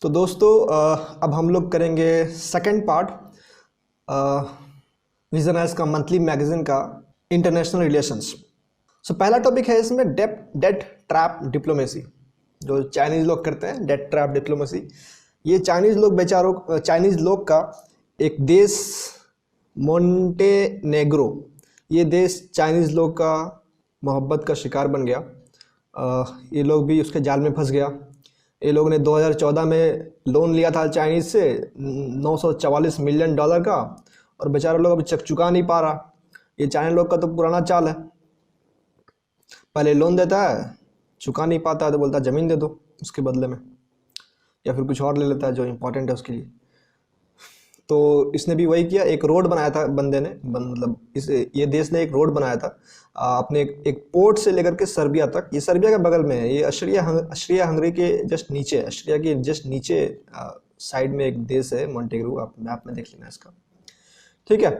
तो दोस्तों अब हम लोग करेंगे सेकंड पार्ट विजन आइज का मंथली मैगजीन का इंटरनेशनल रिलेशंस। सो पहला टॉपिक है इसमें डेट ट्रैप डिप्लोमेसी। जो चाइनीज़ लोग करते हैं डेट ट्रैप डिप्लोमेसी, ये चाइनीज़ लोग का एक देश मोंटेनेग्रो, ये देश चाइनीज़ लोग का मोहब्बत का शिकार बन गया। ये लोग भी उसके जाल में फंस गया। ये लोग ने 2014 में लोन लिया था चाइनीज़ से $944 मिलियन का, और बेचारे लोग अभी चुका नहीं पा रहा। ये चाइना लोग का तो पुराना चाल है, पहले लोन देता है, चुका नहीं पाता है तो बोलता है ज़मीन दे दो उसके बदले में, या फिर कुछ और ले लेता है जो इम्पोर्टेंट है उसके लिए। तो इसने भी वही किया, एक रोड बनाया था बंदे ने, मतलब ये देश ने एक रोड बनाया था अपने एक पोर्ट से लेकर के सर्बिया तक। ये सर्बिया के बगल में है, ये ऑस्ट्रिया हंगरी के जस्ट नीचे, ऑस्ट्रिया के जस्ट नीचे साइड में एक देश है मोंटेनेग्रो। आप मैप में देख लेना इसका, ठीक है।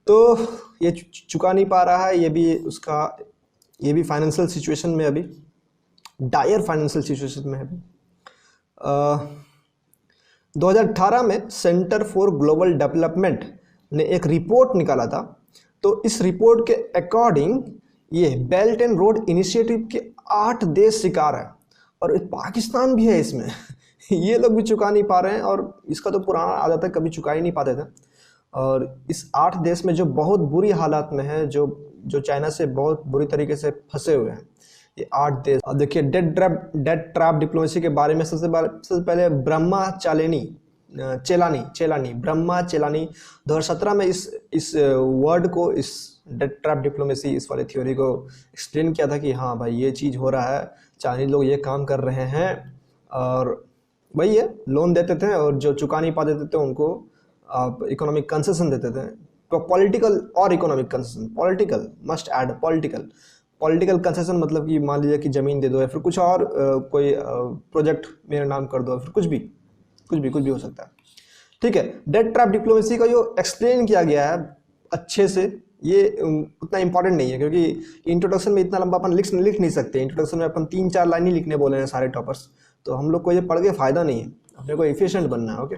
तो ये चुका नहीं पा रहा है, ये भी फाइनेंशियल सिचुएशन में, अभी डायर फाइनेंशियल सिचुएशन में है अभी। 2018 में सेंटर फॉर ग्लोबल डेवलपमेंट ने एक रिपोर्ट निकाला था। तो इस रिपोर्ट के अकॉर्डिंग ये बेल्ट एंड रोड इनिशिएटिव के 8 देश शिकार है, और पाकिस्तान भी है इसमें। ये लोग भी चुका नहीं पा रहे हैं, और इसका तो पुराना आदत है, कभी चुका ही नहीं पाते थे। और इस 8 देश में जो बहुत बुरी हालात में है, जो चाइना से बहुत बुरी तरीके से फंसे हुए हैं, ये 8 देश। अब देखिए डेट ट्रैप डिप्लोमेसी के बारे में सबसे पहले ब्रह्मा चेलानी 2017 में इस वर्ड को, इस डेट ट्रैप डिप्लोमेसी, इस वाले थ्योरी को एक्सप्लेन किया था कि हाँ भाई ये चीज़ हो रहा है, चाइनीज लोग ये काम कर रहे हैं। और वही है, लोन देते थे और जो चुका नहीं पाते थे उनको आप इकोनॉमिक कंसेशन देते थे। तो पॉलिटिकल और इकोनॉमिक कंसेशन, पॉलिटिकल कंसेशन मतलब कि मान लीजिए कि ज़मीन दे दो, या फिर कुछ और कोई प्रोजेक्ट मेरे नाम कर दो, या फिर कुछ भी हो सकता है, ठीक है। डेट ट्रैप डिप्लोमेसी का जो एक्सप्लेन किया गया है अच्छे से, ये उतना इंपॉर्टेंट नहीं है, क्योंकि इंट्रोडक्शन में इतना लंबा अपन लिख नहीं सकते। इंट्रोडक्शन में अपन 3-4 लाइन ही लिखने बोले हैं सारे टॉपर्स, तो हम लोग को ये पढ़ के फ़ायदा नहीं है, अपने को एफिशिएंट बनना है। Okay,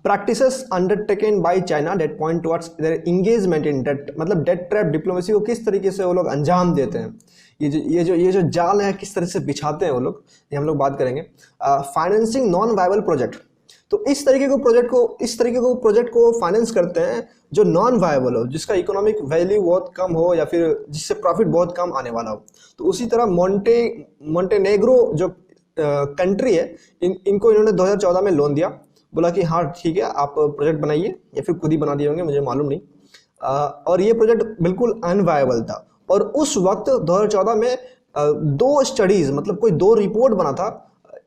practices undertaken by China debt point towards their engagement in debt, मतलब डेट ट्रैप डिप्लोमेसी को किस तरीके से वो लोग अंजाम देते हैं, ये जो जाल है किस तरह से बिछाते हैं वो लोग, ये हम लोग बात करेंगे। फाइनेंसिंग नॉन वायबल प्रोजेक्ट, तो इस तरीके को प्रोजेक्ट को फाइनेंस करते हैं जो नॉन वायबल हो, जिसका इकोनॉमिक वैल्यू बहुत कम हो, या फिर जिससे प्रॉफिट बहुत कम आने वाला हो। तो उसी तरह मोंटेनेग्रो जो कंट्री है, इनको इन्होंने 2014 में लोन दिया, बोला कि हाँ ठीक है आप प्रोजेक्ट बनाइए, या फिर खुद ही बना दिए होंगे, मुझे मालूम नहीं। और ये प्रोजेक्ट बिल्कुल अनवायबल था, और उस वक्त 2014 में 2 स्टडीज, मतलब कोई 2 रिपोर्ट बना था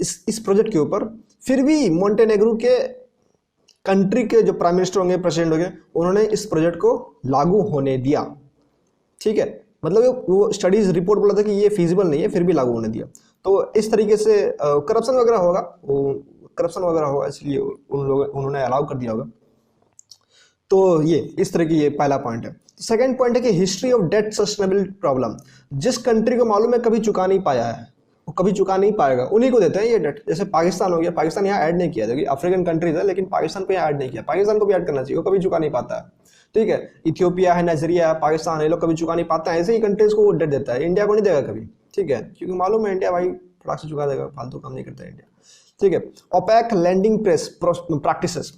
इस प्रोजेक्ट के ऊपर। फिर भी मोंटेनेग्रो के कंट्री के जो प्राइम मिनिस्टर होंगे, प्रेसिडेंट होंगे, उन्होंने इस प्रोजेक्ट को लागू होने दिया, ठीक है। मतलब वो स्टडीज रिपोर्ट बोला था कि ये फीजिबल नहीं है, फिर भी लागू होने दिया। तो इस तरीके से करप्शन वगैरह होगा, इसलिए उन्होंने अलाउ कर दिया होगा। तो ये इस तरह की ये पहला पॉइंट है। सेकंड पॉइंट है कि history of debt sustainability problem, जिस कंट्री को मालूम है कभी चुका नहीं पाया है, वो कभी चुका नहीं पाएगा, उन्हीं को देते हैं ये डेट। जैसे पाकिस्तान हो गया, पाकिस्तान यहाँ ऐड नहीं किया, देखिए अफ्रीकन कंट्रीज है, लेकिन पाकिस्तान को यहाँ ऐड नहीं किया। पाकिस्तान को भी ऐड करना चाहिए, वो कभी चुका नहीं पाता है, ठीक है। इथियोपिया है, नाइजीरिया है, पाकिस्तान है, ये लोग कभी चुका नहीं पाते हैं। ऐसे ही कंट्रीज को वो डेट देता है, इंडिया को नहीं देगा कभी, ठीक है, क्योंकि मालूम है इंडिया भाई फटाक से चुका देगा, फालतू काम नहीं करता है इंडिया, ठीक है। ओपैक लैंडिंग प्रैक्टिसेस,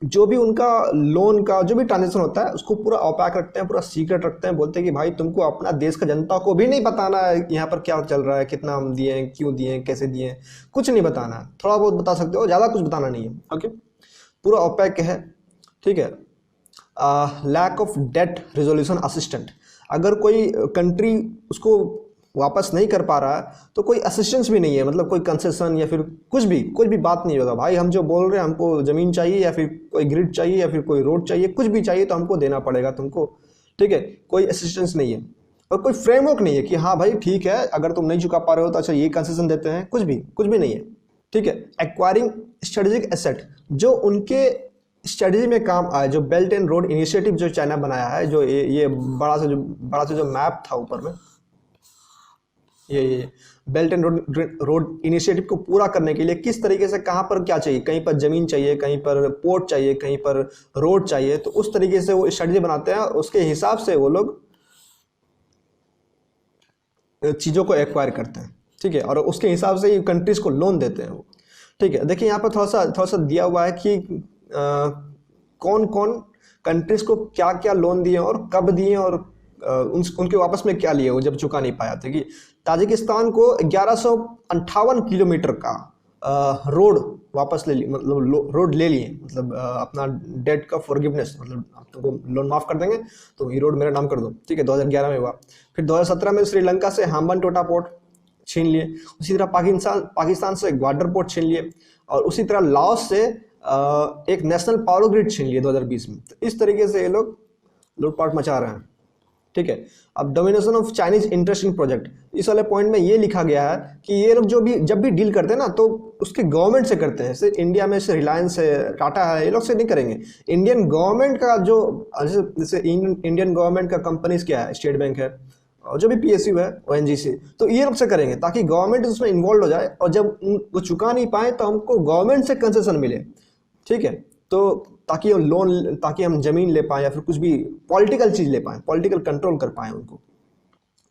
जो भी उनका लोन का जो भी ट्रांजेक्शन होता है उसको पूरा ओपैक रखते हैं, पूरा सीक्रेट रखते हैं। बोलते हैं कि भाई तुमको अपना देश का जनता को भी नहीं बताना है यहाँ पर क्या चल रहा है, कितना हम दिए हैं, क्यों दिए हैं, कैसे दिए हैं, कुछ नहीं बताना है। थोड़ा बहुत बता सकते हो, ज़्यादा कुछ बताना नहीं है, ओके। पूरा ओपैक है, ठीक है। Lack of debt resolution assistant, अगर कोई कंट्री उसको वापस नहीं कर पा रहा है तो कोई असिस्टेंस भी नहीं है, मतलब कोई कंसेशन या फिर कुछ भी बात नहीं होगा। भाई हम जो बोल रहे हैं, हमको ज़मीन चाहिए, या फिर कोई ग्रिड चाहिए, या फिर कोई रोड चाहिए, कुछ भी चाहिए तो हमको देना पड़ेगा तुमको, ठीक है। कोई असिस्टेंस नहीं है, और कोई फ्रेमवर्क नहीं है कि हाँ भाई ठीक है अगर तुम नहीं चुका पा रहे हो तो अच्छा ये कंसेशन देते हैं, कुछ भी नहीं है, ठीक है। एक्वायरिंग स्ट्रेटेजिक एसेट, जो उनके स्ट्रेटजी में काम आया, जो बेल्ट एंड रोड इनिशिएटिव जो चाइना बनाया है, जो ये बड़ा सा जो मैप था ऊपर में, ये बेल्ट एंड रोड इनिशिएटिव को पूरा करने के लिए किस तरीके से कहाँ पर क्या चाहिए, कहीं पर ज़मीन चाहिए, कहीं पर पोर्ट चाहिए, कहीं पर रोड चाहिए, तो उस तरीके से वो स्ट्रेटजी बनाते हैं और उसके हिसाब से वो लोग चीज़ों को एक्वायर करते हैं। ठीक है, और उसके हिसाब से कंट्रीज को लोन देते हैं वो। ठीक है, देखिए यहाँ पर थोड़ा सा दिया हुआ है कि कौन कौन कंट्रीज को क्या क्या लोन दिए और कब दिए और उनके वापस में क्या लिए वो जब चुका नहीं पाया था। कि ताजिकिस्तान को 1158 किलोमीटर का रोड वापस ले ली, मतलब रोड ले लिए, मतलब अपना डेट का फॉरगिवनेस, मतलब आप तुमको लोन माफ कर देंगे तो ये रोड मेरा नाम कर दो। ठीक है, 2011 में हुआ। फिर 2017 में श्रीलंका से हाम्बनटोटा पोर्ट छीन लिए। उसी तरह पाकिस्तान से ग्वाडर पोर्ट छीन लिए, और उसी तरह लाओस से एक नेशनल पावर ग्रिड छीन लिए 2020 में। तो इस तरीके से ये लोग लूटपाट मचा रहे हैं। ठीक है, अब domination of Chinese interest in project, इस वाले पॉइंट में ये लिखा गया है कि ये लोग जब भी डील करते हैं ना तो उसके गवर्नमेंट से करते हैं। जैसे इंडिया में से रिलायंस है, टाटा है, ये लोग से नहीं करेंगे। इंडियन गवर्नमेंट का जो जैसे इंडियन गवर्नमेंट का कंपनीज क्या है, स्टेट बैंक है और जो भी PSU है, ONGC, तो ये लोग से करेंगे ताकि गवर्नमेंट उसमें इन्वॉल्व हो जाए, और जब वो चुका नहीं पाए तो हमको गवर्नमेंट से कंसेशन मिले। ठीक है, तो ताकि हम लोन, ताकि हम जमीन ले पाए या फिर कुछ भी पॉलिटिकल चीज ले पाए, पॉलिटिकल कंट्रोल कर पाए उनको।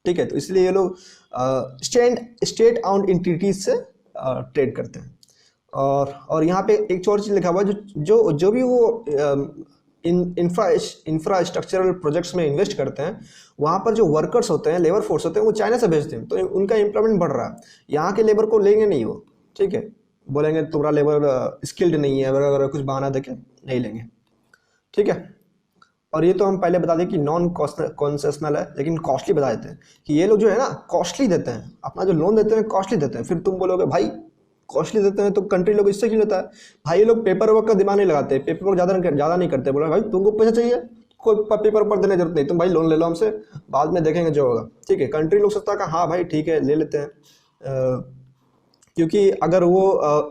ठीक है, तो इसलिए ये लोग स्टेट ओन्ड एंटिटीज से ट्रेड करते हैं। और यहाँ पे एक और चीज लिखा हुआ है, जो भी वो इंफ्रास्ट्रक्चरल प्रोजेक्ट्स में इन्वेस्ट करते हैं, वहाँ पर जो वर्कर्स होते हैं, लेबर फोर्स होते हैं, वो चाइना से भेजते हैं, तो उनका एम्प्लॉयमेंट बढ़ रहा है। यहाँ के लेबर को लेंगे नहीं वो। ठीक है, बोलेंगे तुम्हारा लेबर स्किल्ड नहीं है, अगर कुछ बहाना देके नहीं लेंगे। ठीक है, और ये तो हम पहले बता दें कि नॉन कॉन्सेशनल है, लेकिन कॉस्टली बता देते हैं कि ये लोग जो है ना कॉस्टली देते हैं, अपना जो लोन देते हैं कॉस्टली देते हैं। फिर तुम बोलोगे भाई कॉस्टली देते हैं तो कंट्री लोग इससे क्यों लेता है? भाई ये लोग पेपर वर्क का दिमाग नहीं लगाते, पेपर वर्क ज़्यादा नहीं करते। बोला भाई तुमको पैसा चाहिए, कोई पेपर पर देने जरूरत नहीं, तुम भाई लोन ले लो हमसे, बाद में देखेंगे जो होगा। ठीक है, कंट्री लोग सोचता है हाँ भाई ठीक है ले लेते हैं, क्योंकि अगर वो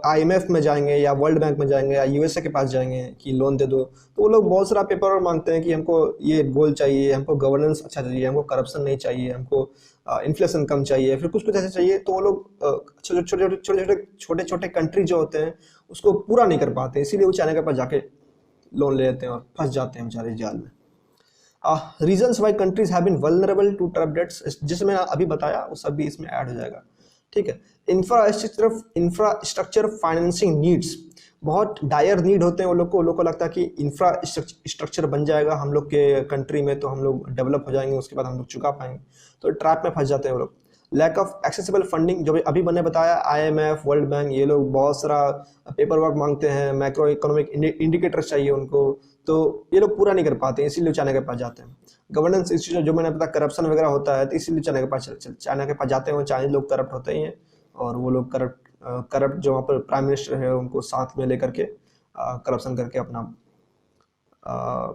IMF में जाएंगे या वर्ल्ड बैंक में जाएंगे या USA के पास जाएंगे कि लोन दे दो, तो वो लोग बहुत सारा पेपर मांगते हैं कि हमको ये गोल चाहिए, हमको गवर्नेंस अच्छा चाहिए, हमको करप्शन नहीं चाहिए, हमको इन्फ्लेशन कम चाहिए, फिर कुछ ऐसे चाहिए। तो वो लोग छोटे छोटे कंट्री जो होते हैं उसको पूरा नहीं कर पाते, इसीलिए वो चाइना के पास जाके लोन ले लेते हैं और फंस जाते हैं बेचारे जाल में। Reasons why countries have been vulnerable to turf debts, जिसमें अभी बताया वो सब भी इसमें ऐड हो जाएगा। ठीक है, इंफ्रास्ट्रक्चर फाइनेंसिंग नीड्स, बहुत डायर नीड होते हैं वो लोग को लगता है कि इंफ्रास्ट्रक्चर बन जाएगा हम लोग के कंट्री में तो हम लोग डेवलप हो जाएंगे, उसके बाद हम लोग चुका पाएंगे, तो ट्रैप में फंस जाते हैं वो लोग। लैक ऑफ एक्सेसिबल फंडिंग, जो अभी मैंने बताया IMF, वर्ल्ड बैंक, ये लोग बहुत सारा पेपर वर्क मांगते हैं, मैक्रो इकोनॉमिक इंडिकेटर्स चाहिए उनको, तो ये लोग पूरा नहीं कर पाते, इसीलिए चाइना के पास जाते हैं। गवर्नेंस इश्यूज, जो मैंने बताया करप्शन वगैरह होता है, तो इसीलिए चाइना के पास जाते हैं। चाइनीज लोग करप्ट होते ही हैं, और वो लोग करप्ट जो वहाँ पर प्राइम मिनिस्टर है उनको साथ में लेकर के करप्शन करके अपना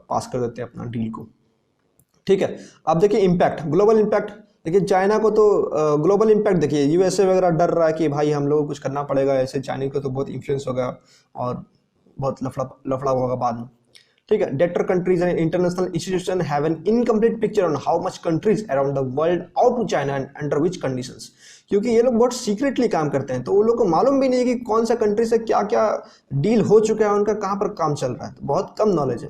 पास कर देते हैं अपना डील को। ठीक है, अब देखिए इम्पैक्ट, ग्लोबल इम्पैक्ट। देखिए चाइना को तो ग्लोबल इम्पैक्ट देखिए USA वगैरह डर रहा है कि भाई हम लोग को कुछ करना पड़ेगा, ऐसे चाइनीज को तो बहुत इन्फ्लुएंस होगा और बहुत लफड़ा होगा बाद में। ठीक है, debtor countries and international institution have an incomplete picture on how much countries around the world out to China and under which conditions, क्योंकि ये लोग बहुत सीक्रेटली काम करते हैं, तो वो लोग को मालूम भी नहीं है कि कौन सा कंट्री से क्या क्या डील हो चुका है, उनका कहाँ पर काम चल रहा है, तो बहुत कम नॉलेज है।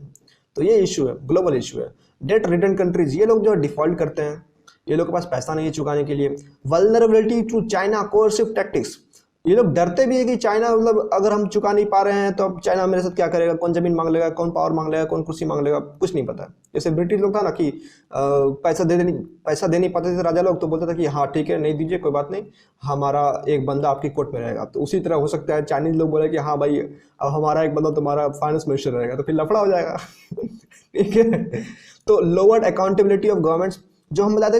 तो ये इशू है, ग्लोबल इशू है। डेट रिटर्न कंट्रीज, ये लोग जो डिफॉल्ट करते हैं, ये लोग के पास पैसा नहीं है चुकाने के लिए। Vulnerability to China coercive tactics, ये लोग डरते भी है कि चाइना, मतलब अगर हम चुका नहीं पा रहे हैं तो अब चाइना मेरे साथ क्या करेगा, कौन जमीन मांग लेगा, कौन पावर मांग लेगा, कौन कुर्सी मांग लेगा, कुछ नहीं पता। जैसे ब्रिटिश लोग था ना कि पैसा दे नहीं पाते थे राजा लोग, तो बोलते थे कि हाँ ठीक है नहीं दीजिए कोई बात नहीं, हमारा एक बंदा आपकी कोर्ट में रहेगा। तो उसी तरह हो सकता है चाइनीज लोग बोले कि हाँ भाई अब हमारा एक बंदा तुम्हारा फाइनेंस मिनिस्टर रहेगा, तो फिर लफड़ा हो जाएगा। ठीक है, तो लोअर्ड अकाउंटेबिलिटी ऑफ गवर्नमेंट्स, जो हम बताते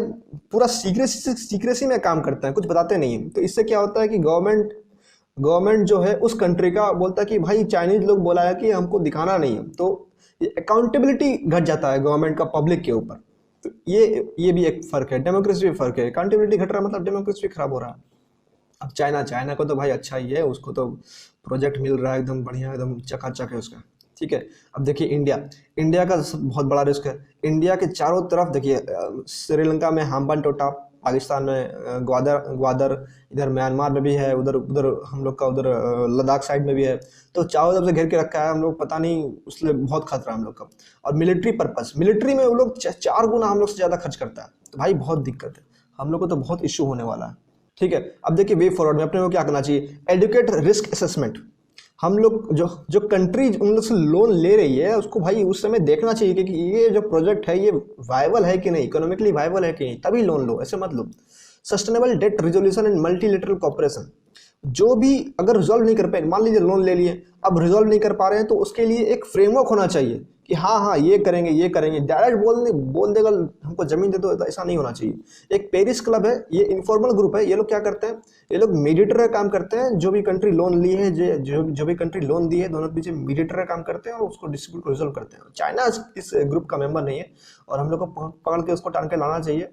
पूरा सीक्रेसी में काम करते हैं, कुछ बताते नहीं है। तो इससे क्या होता है कि गवर्नमेंट जो है उस कंट्री का बोलता है कि भाई चाइनीज लोग बोला है कि हमको दिखाना नहीं है, तो अकाउंटेबिलिटी घट जाता है गवर्नमेंट का पब्लिक के ऊपर। तो ये भी एक फर्क है, डेमोक्रेसी भी फर्क है। अकाउंटेबिलिटी घट रहा है मतलब डेमोक्रेसी खराब हो रहा है। अब चाइना को तो भाई अच्छा ही है, उसको तो प्रोजेक्ट मिल रहा है एकदम बढ़िया, एकदम चकाचक है उसका। ठीक है, अब देखिए इंडिया का बहुत बड़ा रिस्क है। इंडिया के चारों तरफ देखिए, श्रीलंका में हाम्बनटोटा पाकिस्तान में ग्वादर ग्वादर, इधर म्यांमार में भी है, उधर उधर हम लोग का उधर लद्दाख साइड में भी है। तो चारों तरफ से घेर के रखा है हम लोग, पता नहीं उससे बहुत खतरा है हम लोग का। और मिलिट्री पर्पस, मिलिट्री में वो लोग 4 गुना हम लोग से ज़्यादा खर्च करता है। तो भाई बहुत दिक्कत है, हम लोग को तो बहुत इशू होने वाला है। ठीक है, अब देखिए वे फॉरवर्ड में अपने को क्या करना चाहिए, एडुकेट रिस्क असेसमेंट। हम लोग जो कंट्री उन लोग से लोन ले रही है उसको भाई उस समय देखना चाहिए कि ये जो प्रोजेक्ट है ये वायबल है कि नहीं, इकोनॉमिकली वायबल है कि नहीं, तभी लोन लो, ऐसे मत लो। Sustainable debt resolution and multilateral cooperation, जो भी अगर रिजॉल्व नहीं कर पाए, मान लीजिए लोन ले लिए, अब रिजॉल्व नहीं कर पा रहे हैं, तो उसके लिए एक फ्रेमवर्क होना चाहिए कि हाँ हाँ ये करेंगे ये करेंगे। डायरेक्ट बोल देगा हमको जमीन दे दो, ऐसा नहीं होना चाहिए। एक पेरिस क्लब है, ये इनफॉर्मल ग्रुप है, ये लोग क्या करते हैं, ये लोग मीडिएटर का काम करते हैं। जो भी कंट्री लोन ली है, जो भी कंट्री लोन दी है, दोनों के बीच मीडिएटर का काम करते हैं और उसको डिस्प्यूट रिजॉल्व करते हैं। चाइना इस ग्रुप का मेंबर नहीं है और हम लोग को पकड़ के उसको टांग के लाना चाहिए,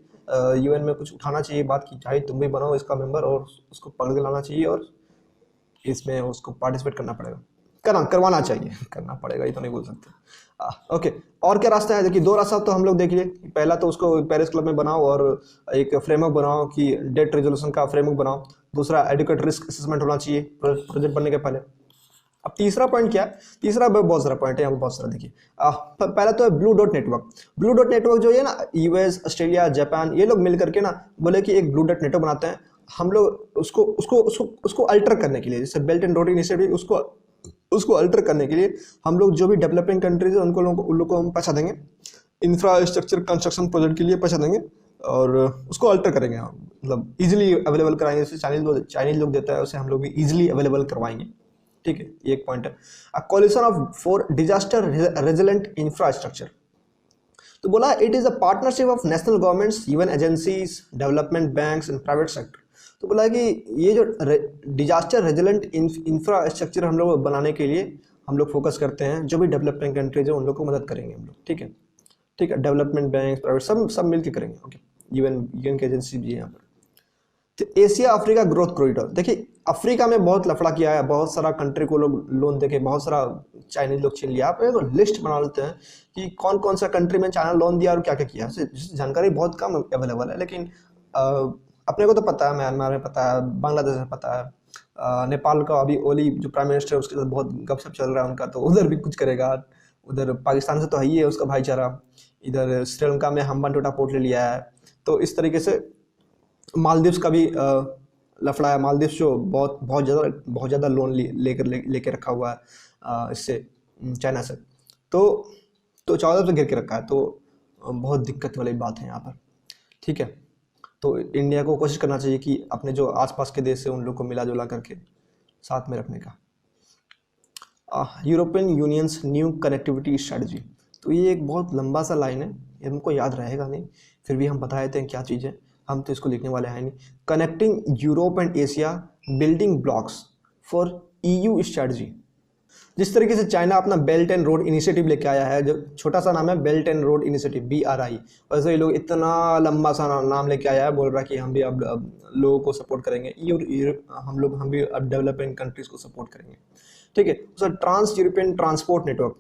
यूएन में कुछ उठाना चाहिए बात की, चाहे तुम भी बनाओ इसका मेंबर और उसको पकड़ के लाना चाहिए और इसमें उसको पार्टिसिपेट करना पड़ेगा, करवाना चाहिए, करना पड़ेगा ये तो नहीं बोल सकते। ओके, और क्या रास्ता है, देखिए 2 रास्ता तो हम लोग देख लिए। पहला तो उसको पेरिस क्लब में बनाओ और एक फ्रेमवर्क बनाओ कि डेट रेजोल्यूशन का फ्रेमवर्क बनाओ। दूसरा एडुकेट रिस्क असेसमेंट होना चाहिए प्रोजेक्ट बनने के पहले। अब तीसरा पॉइंट क्या है, तीसरा बहुत सारा पॉइंट है यहाँ पर, बहुत सारा। देखिए पहला तो है blue dot network. Blue dot network जो है ना, यूएस, ऑस्ट्रेलिया, जापान, ये लोग मिल करके ना बोले कि एक ब्लू डॉट नेटवर्क बनाते हैं। हम लोग उसको अल्टर करने के लिए, जैसे बेल्ट एंड रोड इनिशिएटिव, उसको अल्टर करने के लिए हम लोग जो भी डेवलपिंग कंट्रीज है उन लोगों को हम पैसा देंगे, इंफ्रास्ट्रक्चर कंस्ट्रक्शन प्रोजेक्ट के लिए पैसा देंगे और उसको अल्टर करेंगे, मतलब इजीली अवेलेबल कराएंगे। जैसे चाइनीज लोग देता है उसे हम लोग भी इजीली अवेलेबल करवाएंगे। ठीक है, ये एक पॉइंट है। अ collision of for disaster resilient infrastructure, तो बोला it is a partnership of national governments, UN agencies, development banks and private sector. तो बोला कि ये जो डिजास्टर रेजिलेंट इंफ्रास्ट्रक्चर हम लोग बनाने के लिए हम लोग फोकस करते हैं, जो भी डेवलपिंग कंट्रीज है उन लोग को मदद करेंगे हम लोग। ठीक है, ठीक है, डेवलपमेंट बैंक, प्राइवेट, सब मिल के करेंगे। ओके, यूएन की एजेंसी भी है यहाँ पर। तो एशिया अफ्रीका ग्रोथ कॉरिडोर, देखिए अफ्रीका में बहुत लफड़ा किया है, बहुत सारा कंट्री को लोग लोन देके बहुत सारा चाइनीज लोग छीन लिया। आप एक लिस्ट बना लेते हैं कि कौन कौन सा कंट्री में चाइना लोन दिया और क्या क्या किया। जानकारी बहुत कम अवेलेबल है, लेकिन अपने को तो पता है, म्यांमार में पता है, बांग्लादेश में पता है, नेपाल का अभी ओली जो प्राइम मिनिस्टर है उसके साथ बहुत गपशप चल रहा है उनका, तो उधर भी कुछ करेगा। उधर पाकिस्तान से तो है ही है उसका भाईचारा, इधर श्रीलंका में हम्बनटोटा पोर्ट ले लिया है। तो इस तरीके से मालदीव्स का भी लफड़ा है। मालदीव्स जो बहुत ज़्यादा लोन लेके रखा हुआ है इससे, चाइना से। तो चारों तरफ से घेर के रखा है, तो बहुत दिक्कत वाली बात है यहाँ पर। ठीक है, तो इंडिया को कोशिश करना चाहिए कि अपने जो आसपास के देश है उन लोग को मिला जुला करके साथ में रखने का। European unions new connectivity strategy, तो ये एक बहुत लंबा सा लाइन है, ये हमको याद रहेगा नहीं, फिर भी हम बता देते हैं क्या चीज़ है, हम तो इसको लिखने वाले हैं नहीं। Connecting Europe and Asia building blocks for EU strategy. जिस तरीके से चाइना अपना बेल्ट एंड रोड इनिशिएटिव लेके आया है, जो छोटा सा नाम है belt and road initiative, BRI, वैसे ये लोग इतना लंबा सा नाम लेके आया है, बोल रहा है कि हम भी अब लोगों को सपोर्ट करेंगे, हम भी अब डेवलपिंग कंट्रीज को सपोर्ट करेंगे। ठीक है, sir trans European transport network,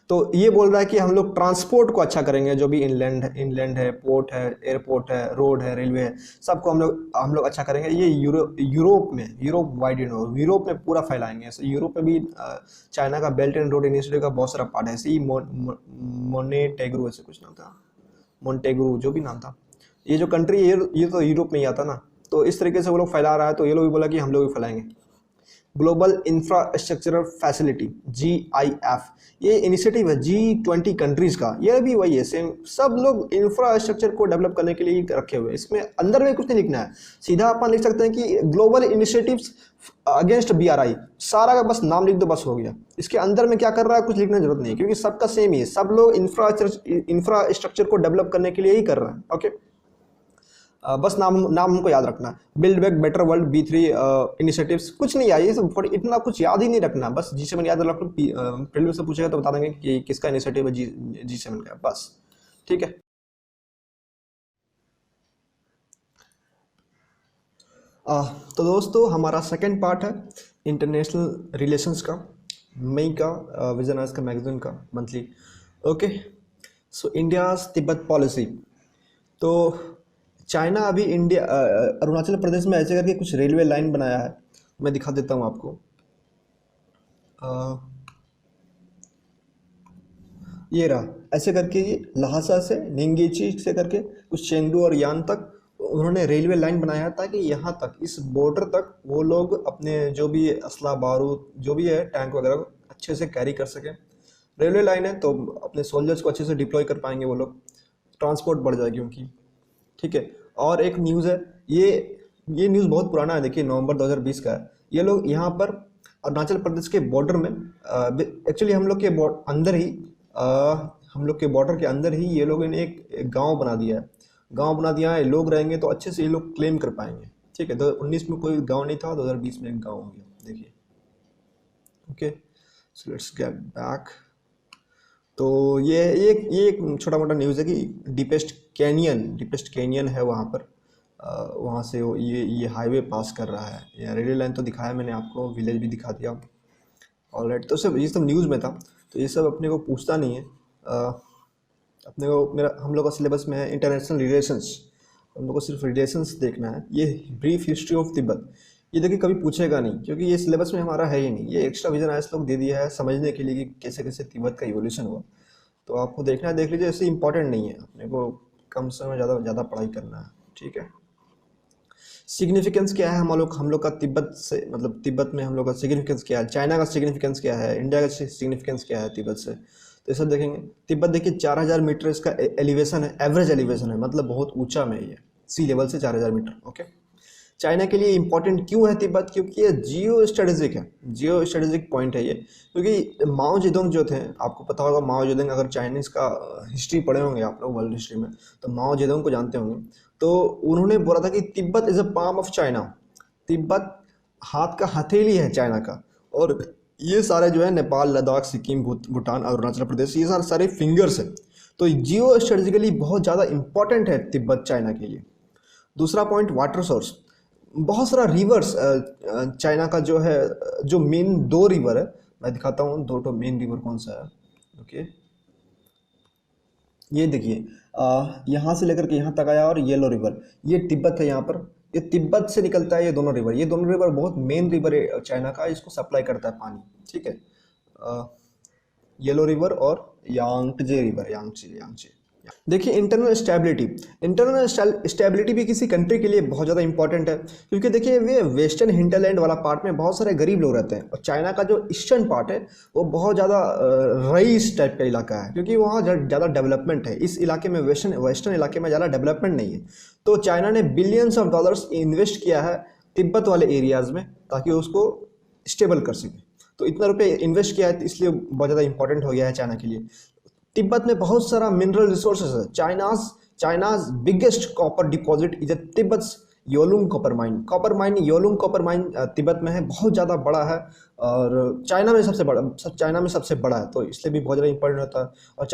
तो ये बोल रहा है कि हम लोग ट्रांसपोर्ट को अच्छा करेंगे, जो भी इनलैंड है, पोर्ट है, एयरपोर्ट है, रोड है, रेलवे है, सबको हम लोग अच्छा करेंगे। ये यूरोप वाइड यूरोप में पूरा फैलाएंगे। ऐसे यूरोप में भी चाइना का बेल्ट एंड रोड इनिशिएटिव का बहुत सारा पार्ट है। ऐसे ही मोनेटेग्रो, ऐसे कुछ नाम था, मोन्टेग्रो जो भी नाम था, ये जो कंट्री ये तो यूरोप में ही आता ना, तो इस तरीके से वो लोग फैला रहा है, तो ये लोग भी बोला कि हम लोग भी फैलाएंगे। ग्लोबल इंफ्रास्ट्रक्चरल फैसिलिटी GIF, ये इनिशिएटिव है G20 कंट्रीज का, ये भी वही है सेम, सब लोग इंफ्रास्ट्रक्चर को डेवलप करने के लिए रखे हुए हैं। इसमें अंदर में कुछ नहीं लिखना है, सीधा अपन लिख सकते हैं कि ग्लोबल इनिशिएटिव्स अगेंस्ट BRI, सारा का बस नाम लिख दो, बस हो गया। इसके अंदर में क्या कर रहा है कुछ लिखने की जरूरत नहीं है, क्योंकि सबका सेम ही है, सब लोग इंफ्रास्ट्रक्चर को डेवलप करने के लिए ही कर रहे हैं। ओके, बस नाम हमको याद रखना। Build back better world B3 initiatives, कुछ नहीं यार, ये सब इतना कुछ याद ही नहीं रखना, बस G7 याद रख लो। प्रीलिम से पूछेगा तो बता देंगे कि किसका इनिशिएटिव है, G7 का, बस। ठीक है, तो दोस्तों हमारा सेकंड पार्ट है इंटरनेशनल रिलेशंस का, मई का विजन का मैगजीन का मंथली। ओके, सो इंडियाज तिब्बत पॉलिसी, तो चाइना अभी इंडिया अरुणाचल प्रदेश में ऐसे करके कुछ रेलवे लाइन बनाया है, मैं दिखा देता हूँ आपको। अ, ये रहा, ऐसे करके ये लहासा से निंगेची से करके कुछ चेंगडू और यान तक उन्होंने रेलवे लाइन बनाया है, ताकि यहाँ तक इस बॉर्डर तक वो लोग अपने जो भी असला बारूद जो भी है टैंक वगैरह को अच्छे से कैरी कर सकें। रेलवे लाइन है तो अपने सोल्जर्स को अच्छे से डिप्लॉय कर पाएंगे वो लोग, ट्रांसपोर्ट बढ़ जाएगी उनकी। ठीक है। और एक न्यूज़ है, ये न्यूज़ बहुत पुराना है, देखिए नवंबर 2020 का है। ये लोग यहाँ पर अरुणाचल प्रदेश के बॉर्डर में, एक्चुअली हम लोग के अंदर ही, हम लोग के बॉर्डर के अंदर ही ये लोगों ने एक गांव बना दिया है। गांव बना दिया है, लोग रहेंगे तो अच्छे से ये लोग क्लेम कर पाएंगे। ठीक है। 2019 में कोई गांव नहीं था, 2020 में एक गांव हो गया, देखिए। Okay, so let's get back. तो ये एक छोटा मोटा न्यूज़ है कि डीपेस्ट कैनियन है वहाँ पर, वहाँ से ये हाईवे पास कर रहा है। ये रेलवे लाइन तो दिखाया मैंने आपको, विलेज भी दिखा दिया। ऑलराइट, तो सब ये सब न्यूज़ में था, तो ये सब अपने को पूछता नहीं है। अपने को हम लोग का सिलेबस में है इंटरनेशनल रिलेशंस, हम लोग को सिर्फ रिलेशंस देखना है। ये ब्रीफ हिस्ट्री ऑफ तिब्बत, ये देखिए कभी पूछेगा नहीं, क्योंकि ये सिलेबस में हमारा है ही नहीं। ये एक्स्ट्रा विजन आइस लोग दे दिया है समझने के लिए कि कैसे कैसे तिब्बत का इवोल्यूशन हुआ। तो आपको देखना है, देख लीजिए, ऐसे इंपॉर्टेंट नहीं है, अपने को कम समय ज़्यादा पढ़ाई करना है। ठीक है। सिग्निफिकेंस क्या है हम लोग का तिब्बत से, मतलब तिब्बत में हम लोग का सिग्निफिकेंस क्या है, चाइना का सिग्निफिकेंस क्या है, इंडिया का सिग्निफिकेंस क्या है तिब्बत से, तो ये सब देखेंगे। तिब्बत देखिए 4000 मीटर इसका एलिवेशन है, एवरेज एलिवेशन है, मतलब बहुत ऊंचा में ये सी लेवल से 4000 मीटर। ओके। चाइना के लिए इंपॉर्टेंट क्यों है तिब्बत, क्योंकि ये जियो स्ट्रेटेजिक है, जियो स्ट्रेटेजिक पॉइंट है ये। क्योंकि माओ जेडोंग जो थे, आपको पता होगा माओ जेडोंग, अगर चाइनीज़ का हिस्ट्री पढ़े होंगे आप लोग वर्ल्ड हिस्ट्री में, तो माओ जेडोंग को जानते होंगे। तो उन्होंने बोला था कि Tibet is a palm of China, Tibet हाथ का हथेली है चाइना का। और ये सारे जो है नेपाल, लद्दाख, सिक्किम, भूटान, अरुणाचल प्रदेश, ये सारे फिंगर्स है। तो जियो स्ट्रेटेजिकली बहुत ज़्यादा इंपॉर्टेंट है तिब्बत चाइना के लिए। दूसरा पॉइंट, वाटर सोर्स, बहुत सारा रिवर्स चाइना का जो है, जो मेन 2 रिवर है, मैं दिखाता हूँ 2 तो मेन रिवर कौन सा है। ओके, ये देखिए, यहाँ से लेकर के यहाँ तक आया, और येलो रिवर ये तिब्बत है। यहाँ पर ये तिब्बत से निकलता है, ये दोनों रिवर बहुत मेन रिवर है चाइना का, इसको सप्लाई करता है पानी। ठीक है। येलो रिवर और यांगजे रिवर, यांगजे। देखिए इंटरनल स्टेबिलिटी भी किसी कंट्री के लिए बहुत ज़्यादा इंपॉर्टेंट है, क्योंकि देखिए वे वेस्टर्न हिंटरलैंड वाला पार्ट में बहुत सारे गरीब लोग रहते हैं, और चाइना का जो ईस्टर्न पार्ट है वो बहुत ज़्यादा रईस टाइप का इलाका है, क्योंकि वहाँ ज़्यादा डेवलपमेंट है। इस इलाके में वेस्टर्न इलाके में ज़्यादा डेवलपमेंट नहीं है। तो चाइना ने बिलियंस ऑफ डॉलर्स इन्वेस्ट किया है तिब्बत वाले एरियाज़ में, ताकि उसको स्टेबल कर सके। तो इतना रुपये इन्वेस्ट किया है, तो इसलिए बहुत ज़्यादा इंपॉर्टेंट हो गया है चाइना के लिए। तिब्बत में बहुत सारा मिनरल रिसोर्सेज है। China's biggest copper deposit is Tibet's Yulong copper mine Yulong copper mine Tibet में है, बहुत ज़्यादा बड़ा है, और चाइना में सबसे बड़ा है, तो इसलिए भी बहुत ज़्यादा इंपॉर्टेंट होता है। और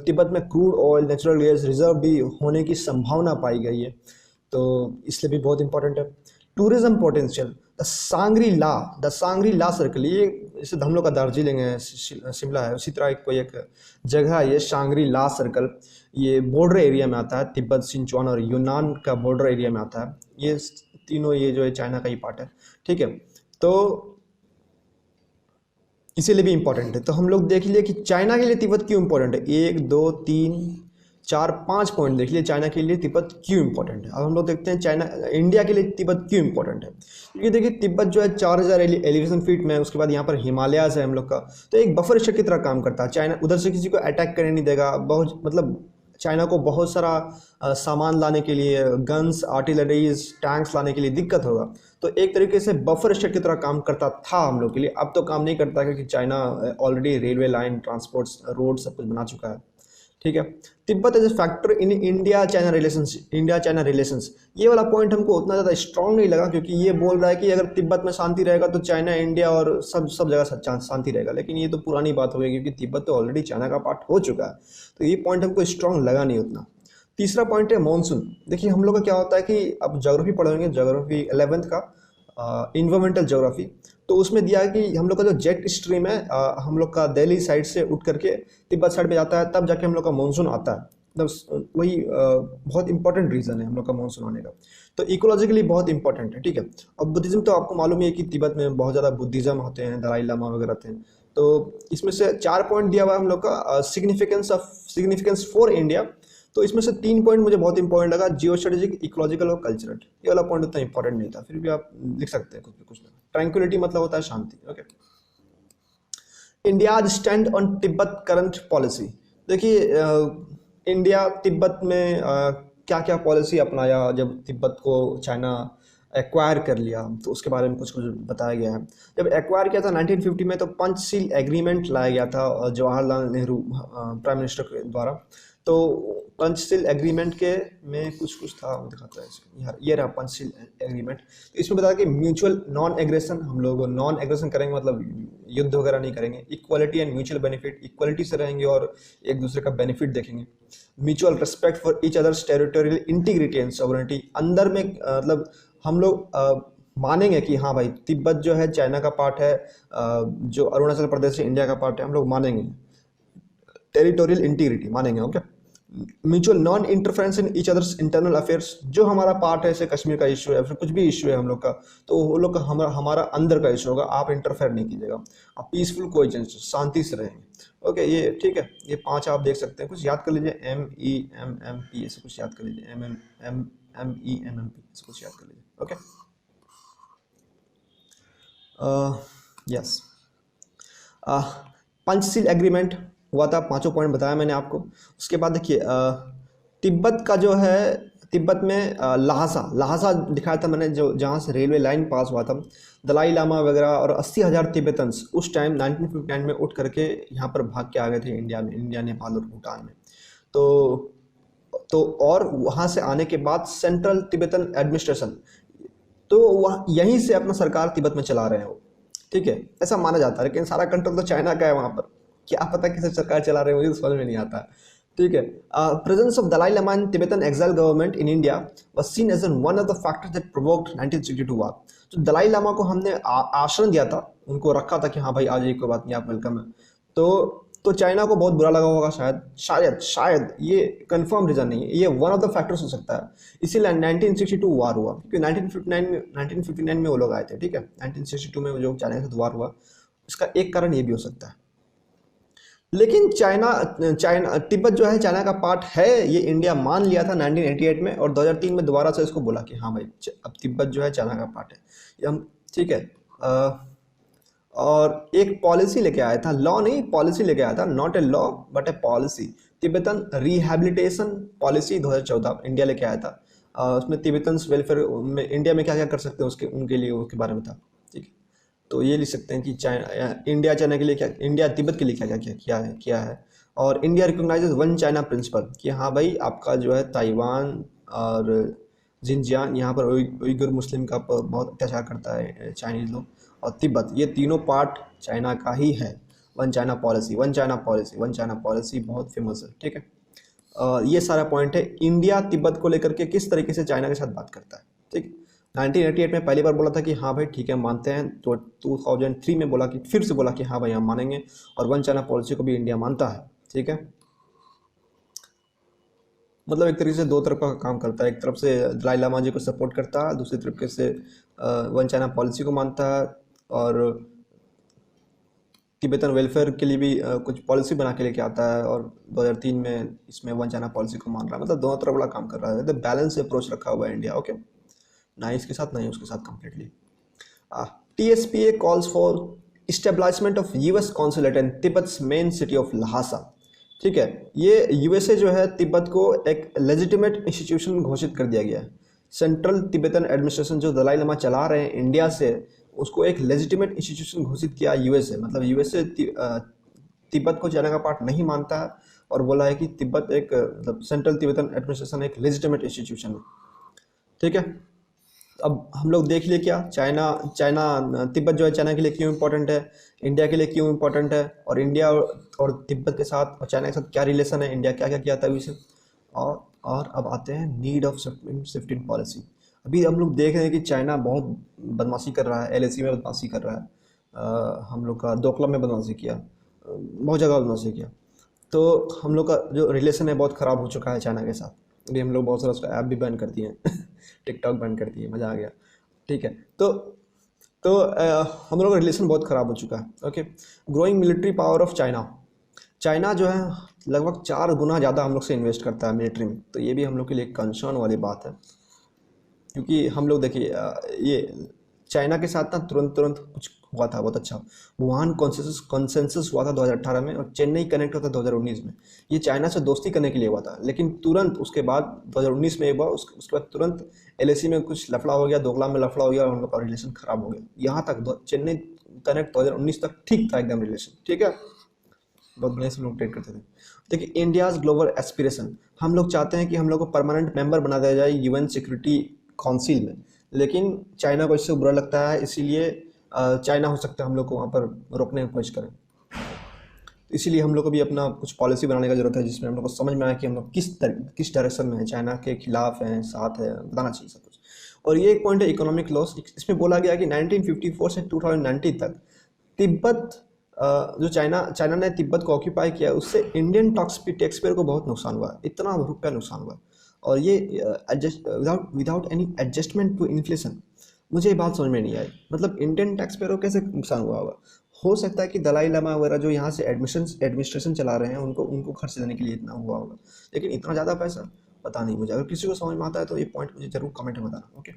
तिब्बत में crude oil, natural gas reserve भी होने की संभावना पाई गई है, तो इसलिए भी बहुत इंपॉर्टेंट है। Tourism potential, the Shangri La circle, ये जैसे हम लोग का दार्जिलिंग है, शिमला है, उसी तरह कोई एक जगह है ये सांग्री ला सर्कल। ये बॉर्डर एरिया में आता है, तिब्बत, सिंचुआन और यूनान का बॉर्डर एरिया में आता है। ये तीनों, ये जो है चाइना का ही पार्ट है। ठीक है। तो इसीलिए भी इंपॉर्टेंट है। तो हम लोग देख लिए कि चाइना के लिए तिब्बत क्यों इंपॉर्टेंट है। 1 2 3 4 5 पॉइंट देख लिए चाइना के लिए तिब्बत क्यों इंपॉर्टेंट है। अब हम लोग देखते हैं इंडिया के लिए तिब्बत क्यों इंपॉर्टेंट है। क्योंकि देखिए तिब्बत जो है 4000 एलिवेशन फीट में है, उसके बाद यहाँ पर हिमालयाज है हम लोग का, तो एक बफर स्टेट की तरह काम करता है। चाइना उधर से किसी को अटैक करने नहीं देगा, बहुत मतलब चाइना को बहुत सारा सामान लाने के लिए, गन्स, आर्टिलरीज, टैंक्स लाने के लिए दिक्कत होगा, तो एक तरीके से बफर स्टेट की तरह काम करता था हम लोग के लिए। अब तो काम नहीं करता, क्योंकि China already railway line, transport, road सब कुछ बना चुका है। ठीक है। Tibet as a factor in India China relations, ये वाला पॉइंट हमको उतना ज़्यादा स्ट्रांग नहीं लगा, क्योंकि ये बोल रहा है कि अगर तिब्बत में शांति रहेगा तो चाइना, इंडिया और सब जगह शांति रहेगा, लेकिन ये तो पुरानी बात हो गई, क्योंकि तिब्बत तो ऑलरेडी चाइना का पार्ट हो चुका है, तो ये पॉइंट हमको स्ट्रांग लगा नहीं उतना। तीसरा पॉइंट है मानसून। देखिए हम लोग का क्या होता है कि अब ज्योग्राफी पढ़ेंगे, ज्योग्राफी 11th का इन्वायरमेंटल ज्योग्राफी, तो उसमें दिया है कि हम लोग का जो जेट स्ट्रीम है हम लोग का दिल्ली साइड से उठ करके तिब्बत साइड में जाता है, तब जाके हम लोग का मानसून आता है। मतलब वही बहुत इंपॉर्टेंट रीज़न है हम लोग का मानसून होने का। तो इकोलॉजिकली बहुत इंपॉर्टेंट है, ठीक है। अब बुद्धिज़्म तो आपको मालूम ही है कि तिब्बत में बहुत ज़्यादा बुद्धिज़्म होते हैं, दलाई लामा वगैरह थे। तो इसमें से 4 पॉइंट दिया हुआ है हम लोग का, सिग्निफिकेंस फॉर इंडिया। तो इसमें से 3 पॉइंट मुझे बहुत इंपॉर्टेंट लगा, जियो स्ट्रेटेजिक, इकोलॉजिकल और कल्चरल। ये वाला पॉइंट उतना इंपॉर्टेंट नहीं था, फिर भी आप लिख सकते हैं कुछ भी कुछ ना। ट्रैंक्विलिटी मतलब होता है शांति, okay. India stand on Tibet current policy. देखिए इंडिया तिब्बत में क्या क्या पॉलिसी अपनाया जब तिब्बत को चाइना एक्वायर कर लिया, तो उसके बारे में कुछ कुछ बताया गया है। जब एक्वायर किया था 1950 में, तो पंचशील एग्रीमेंट लाया गया था जवाहरलाल नेहरू प्राइम मिनिस्टर के द्वारा। तो पंचशील एग्रीमेंट के में कुछ कुछ था, दिखाता है यार, ये रहा पंचशील एग्रीमेंट। तो इसमें बताया कि म्यूचुअल नॉन एग्रेशन, हम लोग नॉन एग्रेशन करेंगे मतलब युद्ध वगैरह नहीं करेंगे। Equality and mutual benefit, equality से रहेंगे और एक दूसरे का बेनिफिट देखेंगे। Mutual respect for each others territorial integrity and sovereignty, अंदर में मतलब हम लोग मानेंगे कि हाँ भाई तिब्बत जो है चाइना का पार्ट है, जो अरुणाचल प्रदेश है इंडिया का पार्ट है, हम लोग मानेंगे। टेरिटोरियल इंटीग्रिटी मानेंगे, okay. Mutual non interference in each others internal affairs, जो हमारा पार्ट है, जैसे कश्मीर का इशू है, फिर कुछ भी इशू है हम लोग का, तो वो लोग का हमारा अंदर का इशू होगा, आप इंटरफेयर नहीं कीजिएगा। आप पीसफुल कोएक्जिस्टेंस, शांति से रहेंगे, ओके। ये ठीक है, ये 5 आप देख सकते हैं, कुछ याद कर लीजिए। MEMMP ऐसे कुछ याद कर लीजिए, MEMMP ऐसे कुछ याद कर लीजिए, ओके। यस, पंचशील एग्रीमेंट हुआ था, 5 पॉइंट बताया मैंने आपको। उसके बाद देखिए तिब्बत का जो है, तिब्बत में लहासा दिखाया था मैंने, जो जहाँ से रेलवे लाइन पास हुआ था। दलाई लामा वगैरह और 80,000 तिब्बतन्स उस टाइम 1959 में उठ करके यहाँ पर भाग के आ गए थे इंडिया में, इंडिया, नेपाल और भूटान में। तो और वहाँ से आने के बाद सेंट्रल तिब्बतन एडमिनिस्ट्रेशन, तो वह यहीं से अपना सरकार तिब्बत में चला रहे हैं वो, ठीक है, ऐसा माना जाता है। लेकिन सारा कंट्रोल तो चाइना का है वहाँ पर, क्या पता किसे सरकार चला रहे हैं, मुझे समझ में नहीं आता, ठीक है। Presence of Dalai Lama in Tibetan exile government in India was seen as one of the factors that provoked 1962 war. तो दलाई लामा को हमने आश्रय दिया था, उनको रखा था कि हाँ भाई आ जाइए, कोई बात नहीं, आप वेलकम है। तो चाइना को बहुत बुरा लगा होगा, शायद ये कंफर्म रीजन नहीं है, ये वन ऑफ द फैक्टर्स हो सकता है। इसीलिए 1962 वार हुआ, क्योंकि 1959 में वो लोग आए थे, ठीक है। 1962 में जो चाइना के साथ वार हुआ, इसका एक कारण ये भी हो सकता है। लेकिन चाइना तिब्बत जो है चाइना का पार्ट है, ये इंडिया मान लिया था 1988 में, और 2003 में दोबारा से इसको बोला कि हाँ भाई अब तिब्बत जो है चाइना का पार्ट है, ये हम, ठीक है। और एक पॉलिसी लेके आया था, लॉ नहीं, पॉलिसी लेके आया था, not a law but A policy. Tibetan rehabilitation policy 2014 India लेके आया था। उसमें तिब्बतन वेलफेयर में इंडिया में क्या क्या कर सकते हैं उसके उनके लिए, उसके बारे में था, ठीक है। तो ये लिख सकते हैं कि इंडिया चाइना के लिए क्या, इंडिया तिब्बत के लिए क्या क्या किया है। और India recognises one China principal, कि हाँ भाई आपका जो है ताइवान और जिनजियांग, यहाँ पर उइगुर मुस्लिम का बहुत अत्याचार करता है चाइनीज लोग, और तिब्बत, ये तीनों पार्ट चाइना का ही है। One China policy, one China policy, one China policy बहुत फेमस है, ठीक है। ये सारा पॉइंट है, इंडिया तिब्बत को लेकर के किस तरीके से चाइना के साथ बात करता है, ठीक है। 1988 में पहली बार बोला था कि हाँ भाई ठीक है मानते हैं, तो 2003 में बोला कि फिर से बोला कि हाँ भाई हम मानेंगे, और वन चाइना पॉलिसी को भी इंडिया मानता है, ठीक है। मतलब एक तरीके से दो तरफ का काम करता है, एक तरफ से दलाई लामा जी को सपोर्ट करता है, दूसरी तरीके से वन चाइना पॉलिसी को मानता है, और तिब्बतन वेलफेयर के लिए भी कुछ पॉलिसी बना के लेके आता है, और 2003 में इसमें वन चाइना पॉलिसी को मान रहा है। मतलब दोनों तरफ बड़ा काम कर रहा है, तो बैलेंस अप्रोच रखा हुआ है इंडिया, ओके, ना इसके साथ ना ही उसके साथ completely. TSPA calls for establishment of US consulate in Tibet's main city of Lhasa, ठीक है। ये यूएसए जो है तिब्बत को एक लेजिटिमेट इंस्टीट्यूशन घोषित कर दिया गया है। सेंट्रल तिब्बतन एडमिनिस्ट्रेशन जो दलाई लामा चला रहे हैं इंडिया से, उसको एक लेजिटिमेट इंस्टीट्यूशन घोषित किया यूएसए। मतलब यूएसए तिब्बत को चाइना का पार्ट नहीं मानता है, और बोला है कि तिब्बत एक मतलब सेंट्रल तिब्बतन एडमिनिस्ट्रेशन एक लेजिटिमेट इंस्टीट्यूशन है, ठीक है। अब हम लोग देख लिए क्या, चाइना तिब्बत जो है चाइना के लिए क्यों इंपॉर्टेंट है, इंडिया के लिए क्यों इंपॉर्टेंट है, और इंडिया और तिब्बत के साथ और चाइना के साथ क्या रिलेशन है, इंडिया क्या क्या किया था अभी से। और अब आते हैं need of shift in policy. अभी हम लोग देख रहे हैं कि चाइना बहुत बदमाशी कर रहा है, LAC में बदमाशी कर रहा है, हम लोग का डोकलाम में बदमाशी किया, बहुत जगह बदमाशी किया। तो हम लोग का जो रिलेशन है बहुत ख़राब हो चुका है चाइना के साथ। अभी हम लोग बहुत सारा उसका ऐप भी बैन कर दिए हैं टिकटॉक बैन कर दिए, मज़ा आ गया। ठीक है, तो हम लोग का रिलेशन बहुत ख़राब हो चुका है। Okay, growing military power of China. China जो है लगभग 4 गुना ज़्यादा हम लोग से इन्वेस्ट करता है मिलिट्री में, तो ये भी हम लोग के लिए कंसर्न वाली बात है। क्योंकि हम लोग देखिए ये चाइना के साथ ना तुरंत तुरंत कुछ हुआ था बहुत अच्छा। वुहान कॉन्सेंसस हुआ था 2018 में, और चेन्नई कनेक्ट हुआ था 2019 में। ये चाइना से दोस्ती करने के लिए हुआ था, लेकिन तुरंत उसके बाद 2019 में एक बार उसके बाद तुरंत एलएसी में कुछ लफड़ा हो गया, दोगला में लफड़ा हो गया, और हम लोग का रिलेशन खराब हो गया। यहाँ तक चेन्नई कनेक्ट 2019 तक ठीक था एकदम रिलेशन, ठीक है, बहुत बढ़िया से लोग ट्रेड करते थे। देखिए इंडियाज़ ग्लोबल एस्पिरेशन, हम लोग चाहते हैं कि हम लोग को परमानेंट मेंबर बना दिया जाए यूएन सिक्योरिटी काउंसिल में, लेकिन चाइना को इससे बुरा लगता है, इसीलिए चाइना हो सकता है हम लोग को वहाँ पर रोकने की कोशिश करें। इसीलिए हम लोग को भी अपना कुछ पॉलिसी बनाने का जरूरत है, जिसमें हम लोग को समझ में आए कि हम लोग किस डायरेक्शन में है, चाइना के खिलाफ हैं, साथ है, बताना चाहिए सब कुछ। और ये एक पॉइंट है इकोनॉमिक लॉस। इसमें बोला गया कि 1954 से 2019 तक तिब्बत जो चाइना ने तिब्बत को ऑक्यूपाई किया, उससे इंडियन टैक्स पेयर को बहुत नुकसान हुआ, इतना रुपया नुकसान हुआ। और ये without any adjustment to inflation. मुझे ये बात समझ में नहीं आई, मतलब इंडियन टैक्स पेयर को कैसे नुकसान हुआ होगा। हो सकता है कि दलाई लामा वगैरह जो यहाँ से एडमिनिस्ट्रेशन चला रहे हैं, उनको खर्च देने के लिए इतना हुआ होगा, लेकिन इतना ज़्यादा पैसा पता नहीं मुझे। अगर किसी को समझ में आता है तो ये पॉइंट मुझे जरूर कमेंट में बताना। Okay,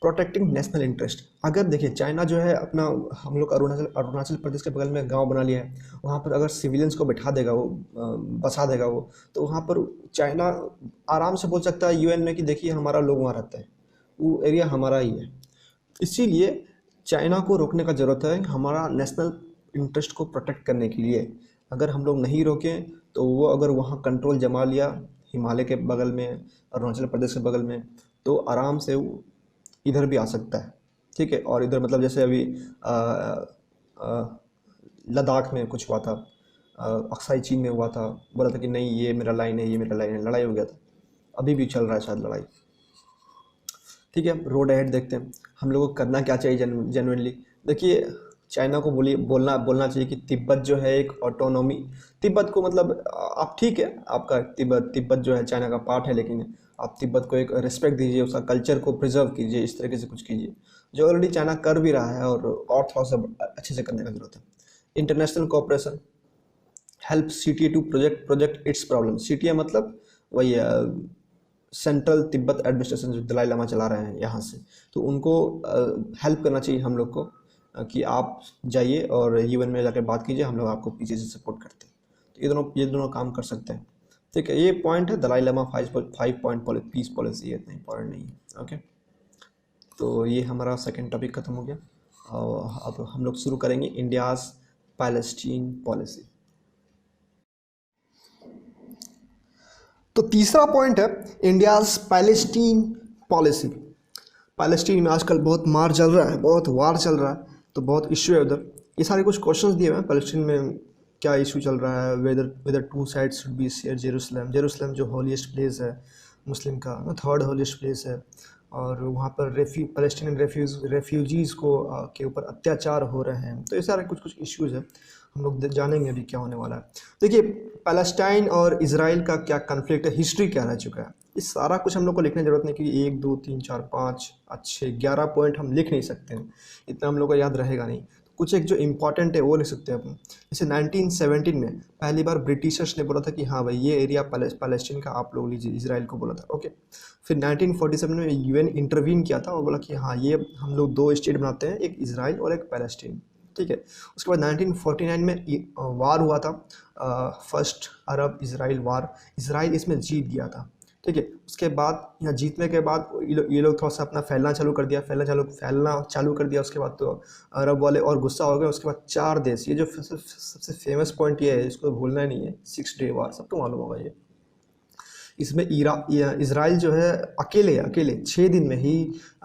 protecting national interest. अगर देखिए चाइना जो है अपना, हम लोग अरुणाचल प्रदेश के बगल में गांव बना लिया है, वहाँ पर अगर सिविलियंस को बैठा देगा वो, बसा देगा वो, तो वहाँ पर चाइना आराम से बोल सकता है यूएन में कि देखिए हमारा लोग वहाँ रहता है, वो एरिया हमारा ही है। इसीलिए चाइना को रोकने का ज़रूरत है, हमारा नेशनल इंटरेस्ट को प्रोटेक्ट करने के लिए। अगर हम लोग नहीं रोकें तो वो अगर वहाँ कंट्रोल जमा लिया हिमालय के बगल में, अरुणाचल प्रदेश के बगल में, तो आराम से वो इधर भी आ सकता है। ठीक है, और इधर मतलब जैसे अभी लद्दाख में कुछ हुआ था, अक्साई चीन में हुआ था, बोला था कि नहीं ये मेरा लाइन है, ये मेरा लाइन है, लड़ाई हो गया था, अभी भी चल रहा है शायद लड़ाई। ठीक है, रोड अहेड देखते हैं हम लोगों को करना क्या चाहिए जेन्युइनली। देखिए चाइना को बोलना चाहिए कि तिब्बत जो है एक ऑटोनॉमी, तिब्बत को मतलब आप ठीक है, आपका तिब्बत जो है चाइना का पार्ट है, लेकिन आप तिब्बत को एक रिस्पेक्ट दीजिए, उसका कल्चर को प्रिजर्व कीजिए, इस तरीके से कुछ कीजिए जो ऑलरेडी चाइना कर भी रहा है, और थोड़ा सा अच्छे से करने का जरूरत है। International cooperation, help CTA to project its problem. CTA मतलब वही सेंट्रल तिब्बत एडमिनिस्ट्रेशन जो दलाई लामा चला रहे हैं यहाँ से, तो उनको हेल्प करना चाहिए हम लोग को, कि आप जाइए और यूएन में जाकर बात कीजिए, हम लोग आपको पीछे से सपोर्ट करते हैं। तो ये दोनों काम कर सकते हैं। ठीक है, ये पॉइंट है Dalai Lama 5 point peace policy है, इतना इंपॉर्टेंट नहीं है। ओके, तो ये हमारा सेकेंड टॉपिक खत्म हो गया, और अब हम लोग शुरू करेंगे इंडियाज़ पैलेस्टीन पॉलिसी। तो तीसरा पॉइंट है इंडियाज़ पैलेस्टीन पॉलिसी। पैलेस्टीन में आजकल बहुत मार चल रहा है, बहुत वार चल रहा है, तो बहुत इश्यू है उधर। ये सारे कुछ क्वेश्चंस दिए हुए हैं, पैलेस्टीन में क्या इशू चल रहा है, weather two sides should be share Jerusalem जो हॉलीएस्ट प्लेस है मुस्लिम का, 3rd हॉलीएस्ट प्लेस है, और वहाँ पर पैलेस्टीनियन रेफ्यूजीज़ को के ऊपर अत्याचार हो रहे हैं। तो ये सारे कुछ इश्यूज़ है, हम लोग जानेंगे अभी क्या होने वाला है। देखिए पैलेस्टाइन और इजराइल का क्या कन्फ्लिक्ट है, हिस्ट्री क्या रह चुका है, इस सारा कुछ हम लोग को लिखने की जरूरत नहीं, क्योंकि 1 2 3 4 5 अच्छे 11 पॉइंट हम लिख नहीं सकते हैं, इतना हम लोग को याद रहेगा नहीं। कुछ एक जो इम्पॉर्टेंट है वो लिख सकते हैं अपन। जैसे 1917 में पहली बार ब्रिटिशर्स ने बोला था कि हाँ भाई ये एरिया पैलेस्टीन का आप लोग लीजिए, इसराइल को बोला था। ओके, फिर 1947 में यूएन इंटरवीन किया था और बोला कि हाँ ये हम लोग 2 स्टेट बनाते हैं, एक इसराइल और एक पैलेस्टीन। ठीक है, उसके बाद 1949 में वार हुआ था, फर्स्ट अरब इसराइल वार, इसराइल इसमें जीत गया था। ठीक है, उसके बाद यहाँ जीतने के बाद ये लोग थोड़ा सा अपना फैलना चालू कर दिया, उसके बाद तो अरब वाले और गुस्सा हो गए। उसके बाद 4 देश, ये जो सबसे फेमस पॉइंट ये है, इसको भूलना नहीं है, 6 डे वार, सबको मालूम होगा ये। इसमें इसराइल जो है अकेले 6 दिन में ही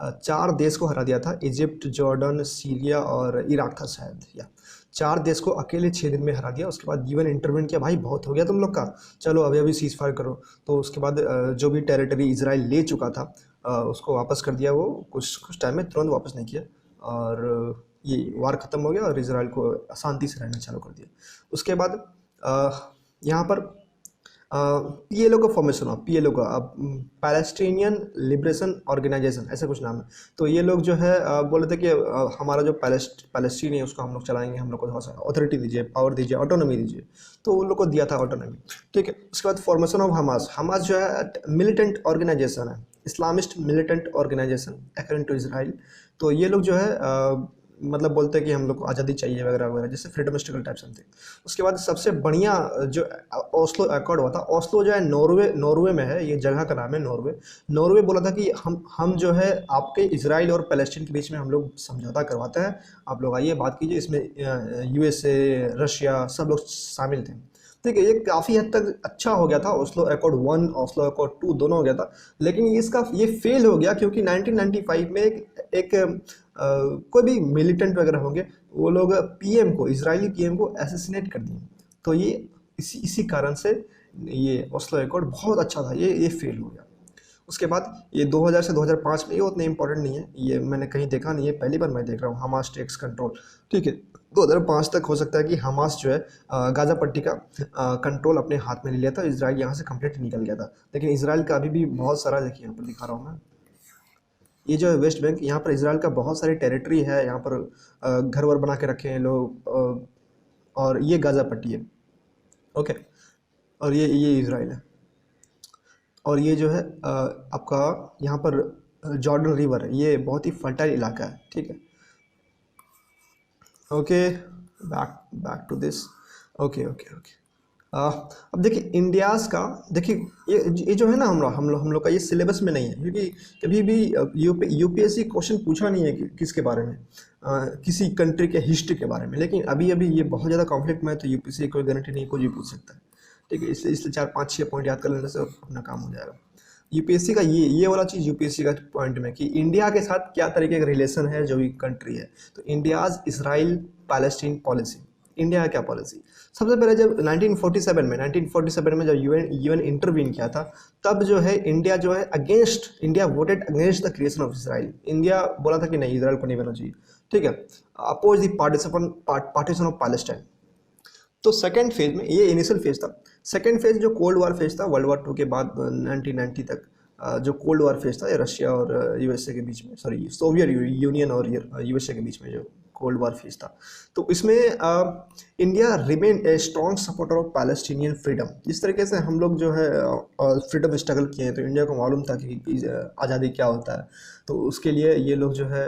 4 देश को हरा दिया था, इजिप्ट, जॉर्डन, सीरिया और इराक था शायद, या 4 देश को अकेले 6 दिन में हरा दिया। उसके बाद यूएन इंटरवेंट किया, भाई बहुत हो गया तुम लोग का, चलो अभी सीज फायर करो। तो उसके बाद जो भी टेरिटरी इसराइल ले चुका था उसको वापस कर दिया, वो कुछ टाइम में, तुरंत वापस नहीं किया, और ये वार ख़त्म हो गया और इसराइल को शांति से रहना चालू कर दिया। उसके बाद यहाँ पर PLO का फॉर्मेशन हुआ, PLO का पैलेस्टीनियन लिबरेशन ऑर्गेनाइजेशन, ऐसा कुछ नाम है। तो ये लोग जो है बोले थे कि हमारा जो पैलेस्टीन है उसको हम लोग चलाएंगे, हम लोग को थोड़ा सा अथॉरिटी दीजिए, पावर दीजिए, ऑटोनॉमी दीजिए। तो उन लोग को दिया था ऑटोनॉमी, ठीक है। उसके बाद फॉर्मेशन ऑफ हमास। हमास जो है मिलिटेंट ऑर्गेनाइजेशन है, Islamist militant organisation according to Israel. तो ये लोग जो है मतलब बोलते हैं कि हम लोग को आज़ादी चाहिए वगैरह वगैरह, जैसे फ्रीडम स्ट्रगल टाइप समथिंग। उसके बाद सबसे बढ़िया जो ओस्लो अकॉर्ड हुआ था, ओस्लो जो है नॉर्वे में है, ये जगह का नाम है नॉर्वे। नॉर्वे बोला था कि हम जो है आपके इजराइल और पैलेस्टीन के बीच में हम लोग समझौता करवाते हैं, आप लोग आइए बात कीजिए। इसमें USA, रशिया सब लोग शामिल थे, ठीक है। ये काफ़ी हद तक अच्छा हो गया था। ओस्लो अकॉर्ड 1, ओस्लो अकॉर्ड 2 दोनों हो गया था, लेकिन ये फेल हो गया क्योंकि 1995 में एक कोई भी मिलिटेंट वगैरह होंगे, वो लोग PM को, इजरायली PM को असैसिनेट कर दिए। तो ये इसी कारण से ये ओस्लो अकॉर्ड बहुत अच्छा था, ये फेल हो गया। उसके बाद ये 2000 से 2005 में, ये उतना इंपॉर्टेंट नहीं है, ये मैंने कहीं देखा नहीं है, पहली बार मैं देख रहा हूँ। हमास टेक्स कंट्रोल, ठीक है। 2005 तक हो सकता है कि हमास जो है गाज़ा पट्टी का कंट्रोल अपने हाथ में ले लिया था, इजराइल यहाँ से कंप्लीट निकल गया था। लेकिन इजराइल का अभी भी बहुत सारा, देखिए यहाँ पर दिखा रहा हूँ मैं, ये जो है वेस्ट बैंक, यहाँ पर इजराइल का बहुत सारी टेरिटरी है, यहाँ पर घर वर बना के रखे हैं लोग, और ये गाज़ा पट्टी है, ओके। और ये इजराइल है, और ये जो है आपका यहाँ पर जॉर्डन रिवर है, ये बहुत ही फर्टाइल इलाका है, ठीक है। Okay, back to this, okay okay okay. अब देखिए इंडियाज़ का, देखिए ये जो है ना हम लोग का ये सिलेबस में नहीं है, क्योंकि कभी भी UPSC क्वेश्चन पूछा नहीं है किसके बारे में, किसी कंट्री के हिस्ट्री के बारे में। लेकिन अभी ये बहुत ज़्यादा कॉन्फ्लिक्ट में है, तो UPSC कोई गारंटी नहीं, कोई भी पूछ सकता है, ठीक है। इसलिए 4-5-6 पॉइंट याद कर लेने से अपना काम हो जाएगा। UPSC का ये वाला चीज़, UPSC का पॉइंट में कि इंडिया के साथ क्या तरीके का रिलेशन है जो भी कंट्री है। तो India's Israel Palestine policy, India का क्या पॉलिसी। सबसे पहले जब 1947 में जब UN इंटरवीन किया था, तब जो है इंडिया जो है India voted against the creation of Israel. India बोला था कि नहीं, इसराइल को नहीं बनना चाहिए, ठीक है। Oppose the partition of Palestine. तो सेकेंड फेज में, ये इनिशियल फेज था। सेकेंड फेज जो कोल्ड वार फेज था, वर्ल्ड वार 2 के बाद 1990 तक जो कोल्ड वार फेज था, ये रशिया और USA के बीच में, सॉरी सोवियत यूनियन और USA के बीच में जो कोल्ड वार फेज था। तो इसमें India remain a strong supporter of Palestinian freedom. जिस तरीके से हम लोग जो है फ्रीडम स्ट्रगल किए हैं, तो इंडिया को मालूम था कि आज़ादी क्या होता है। तो उसके लिए ये लोग जो है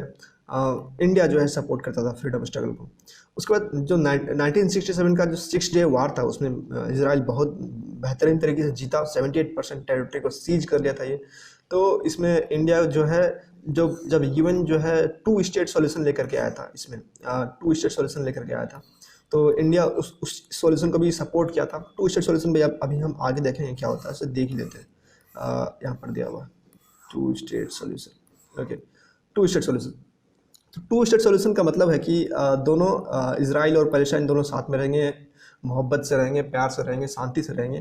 इंडिया जो है सपोर्ट करता था फ्रीडम स्ट्रगल को। उसके बाद जो 1967 का जो 6 डे वार था, उसमें इजराइल बहुत बेहतरीन तरीके से जीता, 78% टेरिटरी को सीज कर लिया था ये। तो इसमें इंडिया जो है जब UN जो है 2 स्टेट सॉल्यूशन लेकर के आया था, इसमें 2 स्टेट सॉल्यूशन लेकर के आया था, तो इंडिया उस सॉल्यूशन को भी सपोर्ट किया था। 2 स्टेट सॉल्यूशन भी अभी हम आगे देखेंगे क्या होता है, इसे देख ही लेते हैं। यहाँ पर दिया हुआ 2 state solution, okay. 2 state solution, तो 2 स्टेट सॉल्यूशन का मतलब है कि दोनों इजराइल और पैलेस्टाइन दोनों साथ में रहेंगे, मोहब्बत से रहेंगे, प्यार से रहेंगे, शांति से रहेंगे।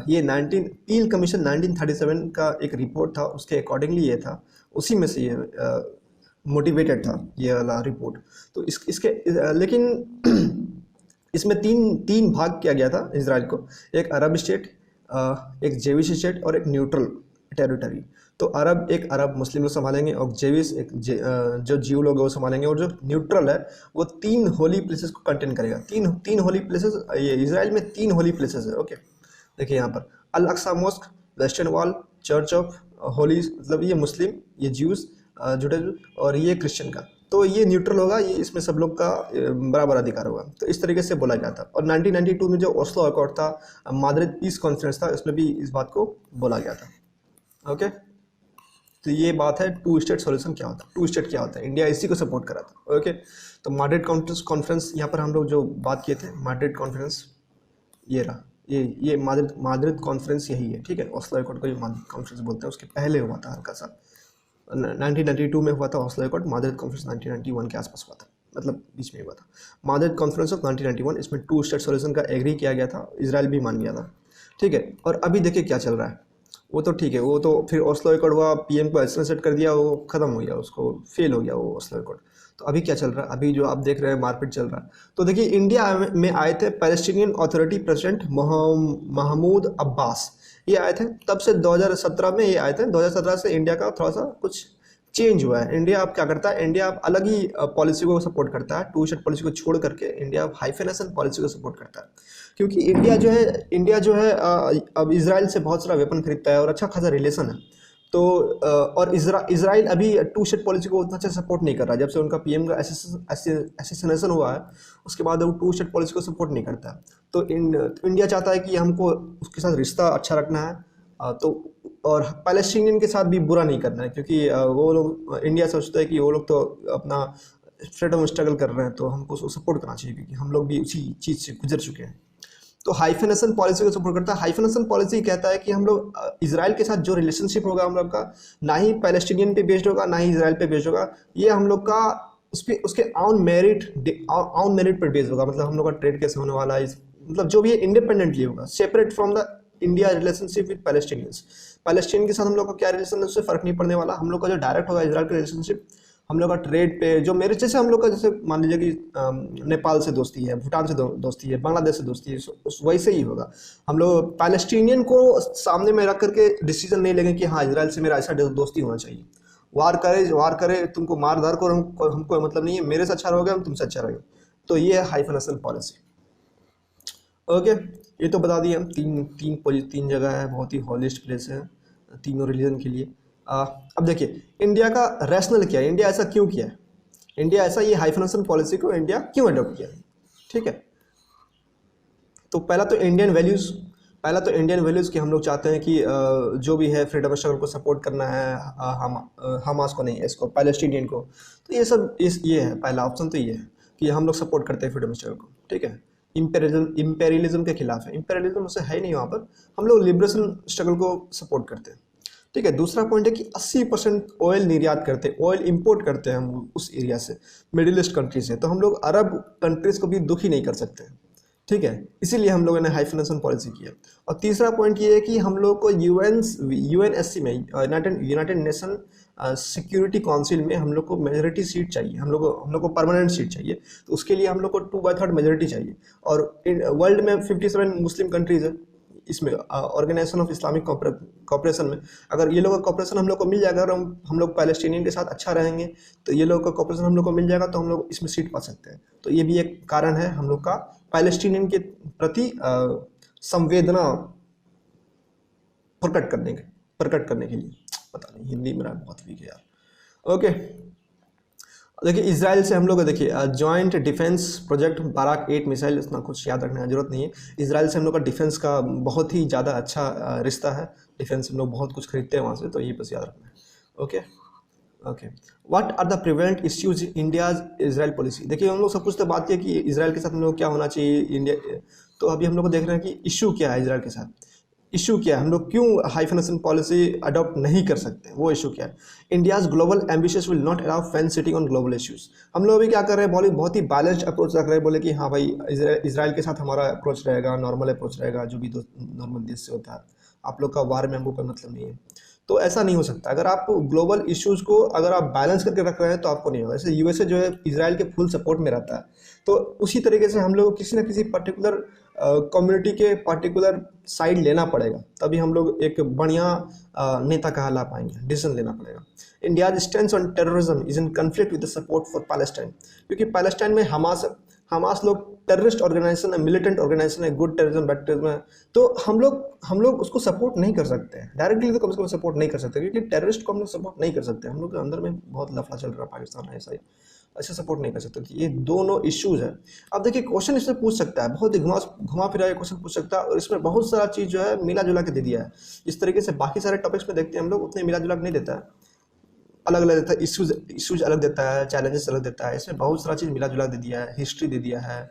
ये पील कमीशन 1937 का एक रिपोर्ट था, उसके अकॉर्डिंगली ये था, उसी में से ये मोटिवेटेड था ये वाला रिपोर्ट। तो इसके लेकिन इसमें तीन भाग किया गया था इजराइल को, एक अरब स्टेट, एक जेविश स्टेट और एक न्यूट्रल टेरिटरी। तो एक अरब मुस्लिम लोग संभालेंगे, और जेविश जो जीव लोग हैं वो संभालेंगे, और जो न्यूट्रल है वो 3 होली प्लेसेस को कंटेन करेगा। तीन होली प्लेसेस, ये इजराइल में 3 होली प्लेसेस है, ओके। देखिए यहाँ पर Al Aqsa mosque, western wall, church of holy, मतलब ये मुस्लिम, ये ज्यूज, जुडाइज्म, और ये क्रिश्चियन का। तो ये न्यूट्रल होगा, ये इसमें सब लोग का बराबर अधिकार होगा। तो इस तरीके से बोला गया था। और 1992 में जो ओस्लो अकॉर्ड था, माद्रिद पीस कॉन्फ्रेंस था, उसमें भी इस बात को बोला गया था, ओके। तो ये बात है 2 स्टेट सॉल्यूशन क्या होता है, 2 स्टेट क्या होता है, इंडिया इसी को सपोर्ट करा था, ओके। तो माड्रिड कॉन्फ्रेंस, यहाँ पर हम लोग जो बात किए थे, माड्रिड कॉन्फ्रेंस ये रहा, ये माद्रिद कॉन्फ्रेंस यही है, ठीक है। ओस्लो अकॉर्ड को ये माद्रिद कॉन्फ्रेंस बोलते हैं, उसके पहले हुआ था हल्का सा, 1992 में हुआ था ओस्लो अकॉर्ड। माद्रिद कॉन्फ्रेंस 1991 के आसपास हुआ था, मतलब बीच में हुआ था माद्रिद कॉन्फ्रेंस ऑफ 1991। इसमें 2 स्टेट सॉल्यूशन का एग्री किया गया था, इजराइल भी मान गया था, ठीक है। और अभी देखिए क्या चल रहा है, वो तो ठीक है, वो तो फिर ओस्लो एकॉर्ड हुआ, पीएम को एसोसिएट कर दिया, वो खत्म हो गया, उसको फेल हो गया वो ओस्लो एकॉर्ड। तो अभी क्या चल रहा है, अभी जो आप देख रहे हैं मारपीट चल रहा है। तो देखिए इंडिया में आए थे Palestinian authority president Mahmoud Abbas, ये आए थे तब से 2017 में ये आए थे। 2017 से इंडिया का थोड़ा सा कुछ चेंज हुआ है। इंडिया अब क्या करता है, इंडिया अब अलग ही पॉलिसी को सपोर्ट करता है, टू स्टेट पॉलिसी को छोड़ करके इंडिया अब हाइफेनेशन पॉलिसी को सपोर्ट करता है। क्योंकि इंडिया जो है अब इसराइल से बहुत सारा वेपन खरीदता है और अच्छा खासा रिलेशन है। तो और इसराइल अभी टू स्टेट पॉलिसी को उतना अच्छा सपोर्ट नहीं कर रहा। जब से उनका पीएम का एसेसिनेशन हुआ है उसके बाद वो टू स्टेट पॉलिसी को सपोर्ट नहीं करता। तो इंडिया चाहता है कि हमको उसके साथ रिश्ता अच्छा रखना है। तो और पैलेस्टीनियन के साथ भी बुरा नहीं करना है, क्योंकि वो लोग, इंडिया सोचता है कि वो लोग तो अपना फ्रीडम स्ट्रगल कर रहे हैं, तो हमको उसको सपोर्ट करना चाहिए, क्योंकि हम लोग भी उसी चीज़ से गुजर चुके हैं। तो हाइफेनेशन पॉलिसी को सपोर्ट करता है। हाइफेनेशन पॉलिसी कहता है कि हम लोग इसराइल के साथ जो रिलेशनशिप होगा हम लोग का, ना ही पैलेस्टीनियन पे बेस्ड होगा, ना ही इसराइल पे बेस्ड होगा। ये हम लोग का उसके ऑन मेरिट पर बेस्ड होगा। मतलब हम लोग का ट्रेड कैसे होने वाला है, मतलब जो भी है इंडिपेंडेंटली होगा, separate from the India relationship with Palestinians. Palestine के साथ हम लोग का क्या रिलेशन है उससे फर्क नहीं पड़ने वाला। हम लोग का जो डायरेक्ट होगा इसराइल का रिलेशनशिप, हम लोग का ट्रेड पे जो मेरे जैसे हम लोग का, जैसे मान लीजिए कि नेपाल से दोस्ती है, भूटान से दोस्ती है, बांग्लादेश से दोस्ती है, वैसे ही होगा। हम लोग पैलेस्टीनियन को सामने में रख करके डिसीजन नहीं लेंगे कि हाँ इसराइल से मेरा ऐसा दोस्ती होना चाहिए। वार करे तुमको मार धार को हमको मतलब नहीं है, मेरे से अच्छा रहोगे हम तुमसे अच्छा रहेंगे। तो ये है हाइफेनेशन पॉलिसी। ओके, ये तो बता दिए हम। तीन जगह है, बहुत ही हॉलिस्ट प्लेस है तीनों रिलीजन के लिए। अब देखिए इंडिया का रैशनल क्या है, इंडिया ऐसा क्यों किया है, इंडिया ऐसा ये हाइफेनेशन पॉलिसी को इंडिया क्यों अडॉप्ट किया है। ठीक है, तो पहला तो इंडियन वैल्यूज़ कि हम लोग चाहते हैं कि जो भी है फ्रीडम स्ट्रगल को सपोर्ट करना है, हमास को नहीं, इसको पैलेस्टीनियन को। तो ये सब ये है पहला ऑप्शन, तो ये है कि हम लोग सपोर्ट करते हैं फ्रीडम स्ट्रगल को। ठीक है, इंपेरियलिज्म के खिलाफ है, इंपेरियलिज्म उससे है ही नहीं वहाँ पर, हम लोग लिबरेशन स्ट्रगल को सपोर्ट करते हैं। ठीक है, दूसरा पॉइंट है कि 80% ऑयल निर्यात करते हैं, ऑयल इंपोर्ट करते हैं हम उस एरिया से, मिडिल ईस्ट कंट्री से। तो हम लोग अरब कंट्रीज को भी दुखी नहीं कर सकते। ठीक है, इसीलिए हम लोगों ने हाइफेनेशन पॉलिसी किया। और तीसरा पॉइंट ये है कि हम लोग को यूएनएससी में, यूनाइटेड नेशन सिक्योरिटी काउंसिल में हम लोग को मेजोरिटी सीट चाहिए, हम लोग को परमानेंट सीट चाहिए। तो उसके लिए हम लोग को 2/3 मेजोरिटी चाहिए। और वर्ल्ड में 57 मुस्लिम कंट्रीज है, इसमें ऑर्गेनाइजेशन ऑफ इस्लामिक कॉपरेशन में अगर ये लोग का कॉपरेशन हम लोग को मिल जाएगा, अगर हम लोग पैलेस्टीनियन के साथ अच्छा रहेंगे तो ये लोग का कॉपरेशन हम लोग को मिल जाएगा, तो हम लोग इसमें सीट पा सकते हैं। तो ये भी एक कारण है हम लोग का पैलेस्टीनियन के प्रति संवेदना प्रकट करने के लिए। पता नहीं, हिंदी मेरा बहुत वीक है यार। ओके, देखिए इसराइल से हम लोग देखिए joint defence project Barak 8 missile, इतना कुछ याद रखने की जरूरत नहीं है। इसराइल से हम लोग का डिफेंस का बहुत ही ज़्यादा अच्छा रिश्ता है, डिफेंस हम लोग बहुत कुछ खरीदते हैं वहाँ से, तो ये बस याद रखना है। Okay okay, what are the prevalent issues India's Israel policy. देखिए हम लोग सब कुछ तो बात किया कि इसराइल के साथ हम लोग क्या होना चाहिए इंडिया, तो अभी हम लोग को देख रहे हैं कि इशू क्या है इसराइल के साथ। इशू क्या है, हम लोग क्यों हाइफेनेशन पॉलिसी अडॉप्ट नहीं कर सकते, वो इशू क्या है। India's global ambitions will not allow fan sitting on global issues. हम लोग अभी क्या कर रहे हैं, बहुत ही बैलेंस्ड अप्रोच रख रहे हैं, बोले कि हाँ भाई इसराइल के साथ हमारा अप्रोच रहेगा, नॉर्मल अप्रोच रहेगा, जो भी नॉर्मल देश से होता है। आप लोग का वार में हमको कोई मतलब नहीं है। तो ऐसा नहीं हो सकता। अगर आप ग्लोबल इश्यूज को अगर आप बैलेंस करके रख रहे हैं तो आपको नहीं होगा। जैसे यूएसए जो है इसराइल के फुल सपोर्ट में रहता है, तो उसी तरीके से हम लोग को किसी न किसी पर्टिकुलर कम्युनिटी के पर्टिकुलर साइड लेना पड़ेगा, तभी हम लोग एक बढ़िया नेता कहला पाएंगे, डिसीजन लेना पड़ेगा। India stands on terrorism is in conflict with the support for Palestine, क्योंकि पैलेस्टाइन में हमास लोग टेररिस्ट ऑर्गेनाइजेशन है, मिलिटेंट ऑर्गेनाइजेशन है, गुड टेररिज्म बैड टेररिज्म है। तो हम लोग उसको सपोर्ट नहीं कर सकते हैं डायरेक्टली, तो कम से कम सपोर्ट नहीं कर सकते, क्योंकि टेररिस्ट को हम लोग सपोर्ट नहीं कर सकते। हम लोग के अंदर में बहुत लफड़ा चल रहा है, पाकिस्तान है ऐसा ही, ऐसे सपोर्ट नहीं कर सकते। ये दोनों इश्यूज है। अब देखिए क्वेश्चन इसमें पूछ सकता है, बहुत ही घुमा फिरा क्वेश्चन पूछ सकता है, और इसमें बहुत सारा चीज़ जो है मिला जुला के दे दिया है। इस तरीके से बाकी सारे टॉपिक्स में देखते हैं हम लोग, उतने मिला जुला के नहीं देता है, अलग अलग देता है। इश्यूज अलग देता है, चैलेंजेस अलग देता है। इसमें बहुत सारा चीज़ मिला जुला दे दिया है, हिस्ट्री दे दिया है,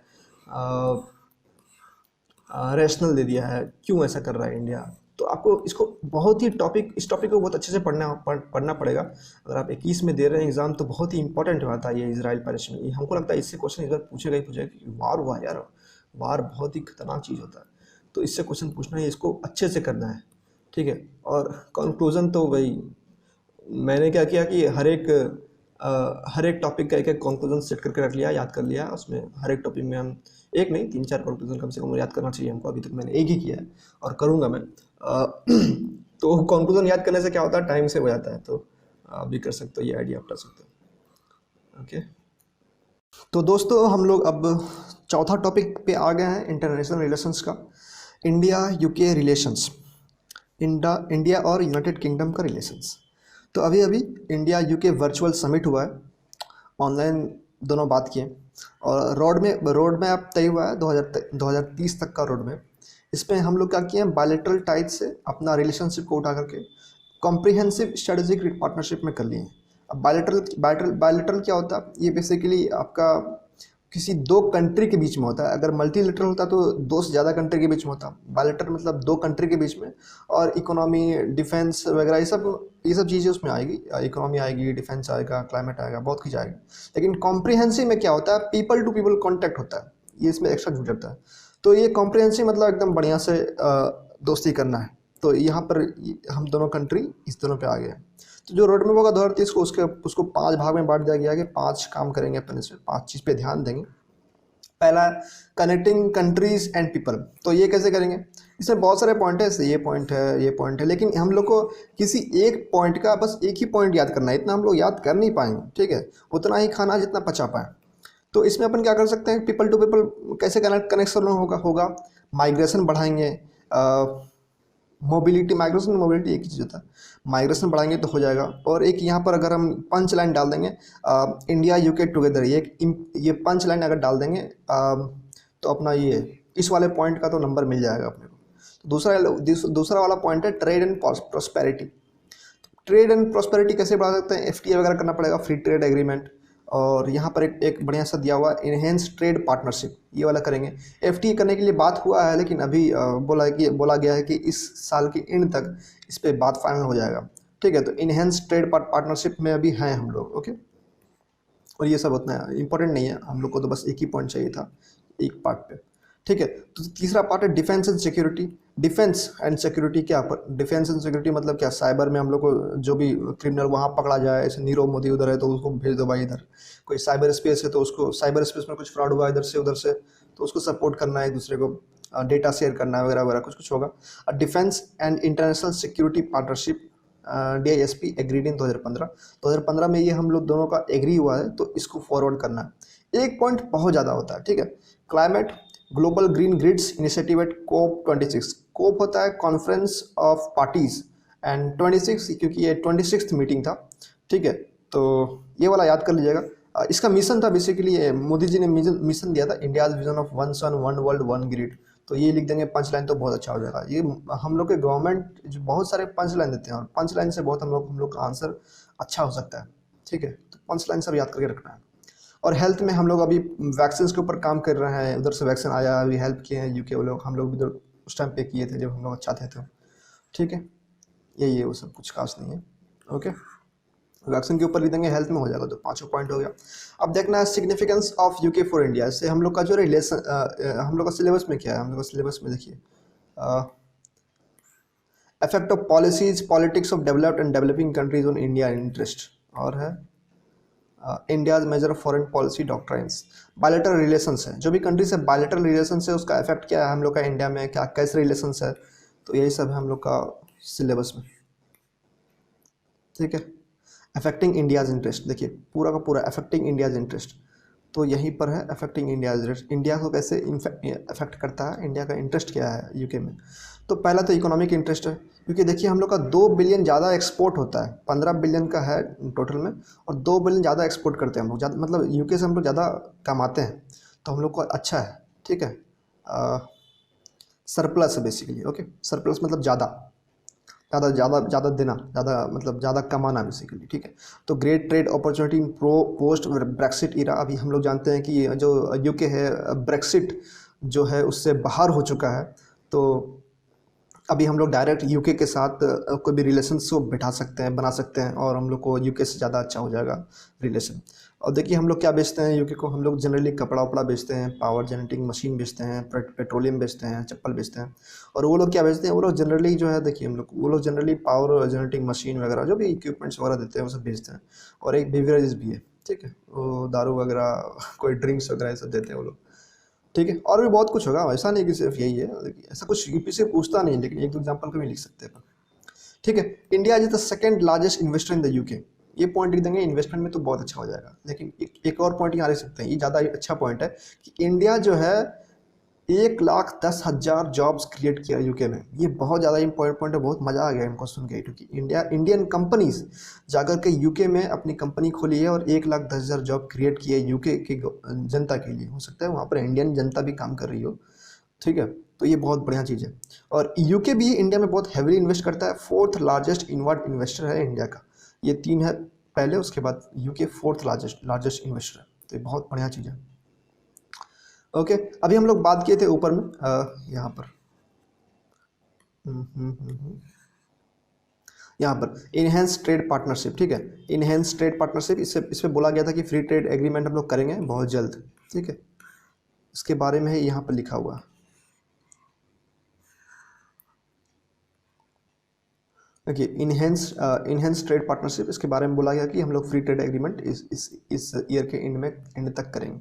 रैशनल दे दिया है, क्यों ऐसा कर रहा है इंडिया। तो आपको इसको बहुत ही इस टॉपिक को बहुत अच्छे से पढ़ना पड़ेगा। अगर आप 21 में दे रहे हैं एग्जाम, तो बहुत ही इंपॉर्टेंट होता है ये इसराइल पैलेस्टाइन। हमको लगता है इससे क्वेश्चन इस बार पूछेगा ही पूछेगा, क्योंकि वार हुआ यार, वार बहुत ही खतरनाक चीज़ होता है, तो इससे क्वेश्चन पूछना है, इसको अच्छे से करना है। ठीक है। और कंक्लूज़न तो भाई मैंने क्या किया कि हर एक टॉपिक का एक एक कंक्लूजन सेट करके रख लिया, याद कर लिया। उसमें हर एक टॉपिक में हम एक नहीं 3-4 कंक्लूजन कम से कम याद करना चाहिए हमको। अभी तक मैंने एक ही किया है और करूँगा मैं। तो कंक्लूजन याद करने से क्या होता है, टाइम सेव हो जाता है। तो आप भी कर सकते हो, ये आइडिया आप कर सकते हो। ओके, तो दोस्तों हम लोग अब चौथा टॉपिक पे आ गए हैं, इंटरनेशनल रिलेशंस का। इंडिया यूके रिलेशंस, इंडिया और यूनाइटेड किंगडम का रिलेशंस। तो अभी अभी इंडिया यूके वर्चुअल समिट हुआ है, ऑनलाइन दोनों बात किए। और रोड मैप तय हुआ है 2030 तक का रोड मैप। इसमें हम लोग क्या किए हैं, बायलैटरल टाइज से अपना रिलेशनशिप को उठा करके कॉम्प्रिहेंसिव स्ट्रेटेजिक पार्टनरशिप में कर लिए हैं। अब बायलैटरल क्या होता है, ये बेसिकली आपका किसी दो कंट्री के बीच में होता है। अगर मल्टीलेटरल होता तो दो से ज़्यादा कंट्री के बीच में होता। बायलैटरल मतलब दो कंट्री के बीच में, और इकोनॉमी, डिफेंस वगैरह ये सब चीज़ें उसमें आएगी। इकोनॉमी आएगी, डिफेंस आएगा, क्लाइमेट आएगा, बहुत कुछ आएगा। लेकिन कॉम्प्रिहेंसिव में क्या होता है, पीपल टू पीपल कॉन्टैक्ट होता है, ये इसमें एक्स्ट्रा जुड़ जाता है। तो ये कॉम्प्रिहेंसिव मतलब एकदम बढ़िया से दोस्ती करना है। तो यहाँ पर हम दोनों कंट्री इस दोनों पे आ गए हैं। तो जो रोड मैप होगा 2030 को, उसको 5 भाग में बांट दिया गया कि 5 काम करेंगे अपन, इसमें 5 चीज़ पे ध्यान देंगे। पहला, कनेक्टिंग कंट्रीज एंड पीपल। तो ये कैसे करेंगे, इसमें बहुत सारे पॉइंट है, ये पॉइंट है, ये पॉइंट है, लेकिन हम लोग को किसी एक पॉइंट का बस एक ही पॉइंट याद करना है। इतना हम लोग याद कर नहीं पाएंगे, ठीक है, उतना ही खाना जितना पचा पाए। तो इसमें अपन क्या कर सकते हैं, पीपल टू पीपल कैसे कनेक्शन होगा माइग्रेशन बढ़ाएंगे, माइग्रेशन मोबिलिटी एक ही चीज़ होता है, माइग्रेशन बढ़ाएंगे तो हो जाएगा। और एक यहाँ पर अगर हम पंच लाइन डाल देंगे, इंडिया यूके टुगेदर, ये पंच लाइन अगर डाल देंगे तो अपना ये इस वाले पॉइंट का तो नंबर मिल जाएगा अपने को। तो दूसरा वाला पॉइंट है trade and prosperity. Trade and prosperity कैसे बढ़ा सकते हैं, एफटीए वगैरह करना पड़ेगा, फ्री ट्रेड एग्रीमेंट। और यहाँ पर एक बढ़िया सा दिया हुआ इनहेंस ट्रेड पार्टनरशिप, ये वाला करेंगे। एफटीए करने के लिए बात हुआ है, लेकिन अभी बोला गया है कि इस साल के एंड तक इस पर बात फाइनल हो जाएगा, ठीक है। तो इनहेंस ट्रेड पार्टनरशिप में अभी हैं हम लोग, ओके। और ये सब उतना इंपॉर्टेंट नहीं है, हम लोग को तो बस एक ही पॉइंट चाहिए था एक पार्ट पे, ठीक है। तो तीसरा पार्ट है defence and security. Defence and security क्या, डिफेंस एंड सिक्योरिटी मतलब क्या, साइबर में हम लोग को जो भी क्रिमिनल वहाँ पकड़ा जाए, ऐसे नीरव मोदी उधर है तो उसको भेज दो भाई इधर, कोई साइबर स्पेस है तो उसको, साइबर स्पेस में कुछ फ्रॉड हुआ इधर से उधर से, तो उसको सपोर्ट करना है, एक दूसरे को डेटा शेयर करना है वगैरह वगैरह, कुछ कुछ होगा। Defence and international security partnership, DISP agreed इन 2015 में ये हम लोग दोनों का एग्री हुआ है, तो इसको फॉरवर्ड करना है। एक पॉइंट बहुत ज़्यादा होता है, ठीक है, climate global green grids initiative eight COP 26। COP होता है कॉन्फ्रेंस ऑफ पार्टीज, एंड 26 क्योंकि ये 26th मीटिंग था, ठीक है। तो ये वाला याद कर लीजिएगा। इसका मिशन था बेसिकली, मोदी जी ने मिशन दिया था, India's vision of one sun one world one grid. तो ये लिख देंगे पंच लाइन, तो बहुत अच्छा हो जाएगा। ये हम लोग के गवर्नमेंट जो बहुत सारे पंच लाइन देते हैं, और पंच लाइन से बहुत हम लोग का आंसर अच्छा हो सकता है, ठीक है। तो पंच लाइन सब याद करके रखना है। और हेल्थ में हम लोग अभी वैक्सीन के ऊपर काम कर रहे हैं, उधर से वैक्सीन आया, अभी हेल्प किए हैं यूके वो लोग, हम लोग भी उधर उस टाइम पे किए थे जब हम लोग अच्छा थे, तो ठीक है। यही है, वो सब कुछ खास नहीं है, ओके। वैक्सीन के ऊपर लिख देंगे, हेल्थ में हो जाएगा, तो 5 पॉइंट हो गया। अब देखना है significance of UK for India. इससे हम लोग का जो रिलेशन, हम लोग का सिलेबस में क्या है, हम लोग का सिलेबस में देखिए, effect of policies politics of developed and developing countries on India interest, और है India's major foreign policy doctrines. Bilateral relations है, जो भी कंट्री से बायलैटरल रिलेशंस है उसका इफेक्ट क्या है हम लोग का इंडिया में, क्या कैसे रिलेशंस है, तो यही सब है हम लोग का सिलेबस में, ठीक है। अफेक्टिंग इंडियाज इंटरेस्ट, देखिए पूरा का पूरा अफेक्टिंग इंडियाज इंटरेस्ट, तो यहीं पर है अफेक्टिंग इंडियाज इंटरेस्ट। इंडिया को कैसे अफेक्ट करता है, इंडिया का इंटरेस्ट क्या है यूके में। तो पहला तो इकोनॉमिक इंटरेस्ट है, क्योंकि देखिए हम लोग का 2 बिलियन ज़्यादा एक्सपोर्ट होता है, 15 बिलियन का है टोटल में, और 2 बिलियन ज़्यादा एक्सपोर्ट करते हैं हम लोग, ज़्यादा मतलब यूके से हम लोग ज़्यादा कमाते हैं, तो हम लोग को अच्छा है, ठीक है। सरप्लस है बेसिकली, ओके। सरप्लस मतलब ज़्यादा देना, ज़्यादा मतलब ज़्यादा कमाना बेसिकली, ठीक है। तो great trade opportunity in post Brexit era. अभी हम लोग जानते हैं कि जो यूके है ब्रेक्सिट जो है उससे बाहर हो चुका है, तो अभी हम लोग डायरेक्ट यूके के साथ कोई भी रिलेशंस को बिठा सकते हैं, बना सकते हैं, और हम लोग को यूके से ज़्यादा अच्छा हो जाएगा रिलेशन। और देखिए हम लोग क्या बेचते हैं यूके को, हम लोग जनरली कपड़ा वपड़ा बेचते हैं, पावर जनरेटिंग मशीन बेचते हैं, पेट्रोलियम बेचते हैं, चप्पल बेचते हैं। और वो लोग क्या बेचते हैं, वो लोग जनरली जो है देखिए वो लोग जनरली पावर जनरेटिंग मशीन वगैरह जो भी इक्विपमेंट्स वगैरह देते हैं वो सब बेचते हैं। और एक बेवरेजेस भी है, ठीक है, वो दारू वगैरह कोई ड्रिंक्स वगैरह ये सब देते हैं वो लोग, ठीक है। और भी बहुत कुछ होगा, ऐसा नहीं कि सिर्फ यही है, लेकिन ऐसा कुछ यूपी से पूछता नहीं, लेकिन एक दो एग्जाम्पल का भी लिख सकते हैं, ठीक है। India is the second largest investor in the UK, ये पॉइंट लिख देंगे, इन्वेस्टमेंट में तो बहुत अच्छा हो जाएगा। लेकिन एक और पॉइंट यहाँ लिख सकते हैं, ये ज़्यादा अच्छा पॉइंट है कि इंडिया जो है 1,10,000 जॉब्स क्रिएट किया यूके में। ये बहुत ज़्यादा इंपॉर्टेंट पॉइंट है, बहुत मज़ा आ गया इनको सुन के, क्योंकि इंडियन कंपनीज जाकर के यूके में अपनी कंपनी खोली है और 1,10,000 जॉब क्रिएट किए यूके की जनता के लिए। हो सकता है वहाँ पर इंडियन जनता भी काम कर रही हो, ठीक है। तो ये बहुत बढ़िया चीज़ है। और यूके भी इंडिया में बहुत हैवीली इन्वेस्ट करता है, फोर्थ लार्जेस्ट इनवर्ड इन्वेस्टर है इंडिया का। ये 3 है पहले, उसके बाद यूके फोर्थ लार्जेस्ट इन्वेस्टर है। तो ये बहुत बढ़िया चीज़ है। ओके, अभी हम लोग बात किए थे ऊपर में यहाँ पर यहाँ पर इनहेंस ट्रेड पार्टनरशिप, ठीक है। इनहेंस ट्रेड पार्टनरशिप, इस पे बोला गया था कि फ्री ट्रेड एग्रीमेंट हम लोग करेंगे बहुत जल्द, ठीक है। इसके बारे में ही यहाँ पर लिखा हुआ। देखिए इनहेंस ट्रेड पार्टनरशिप, इसके बारे में बोला गया कि हम लोग फ्री ट्रेड एग्रीमेंट इस ईयर के एंड तक करेंगे।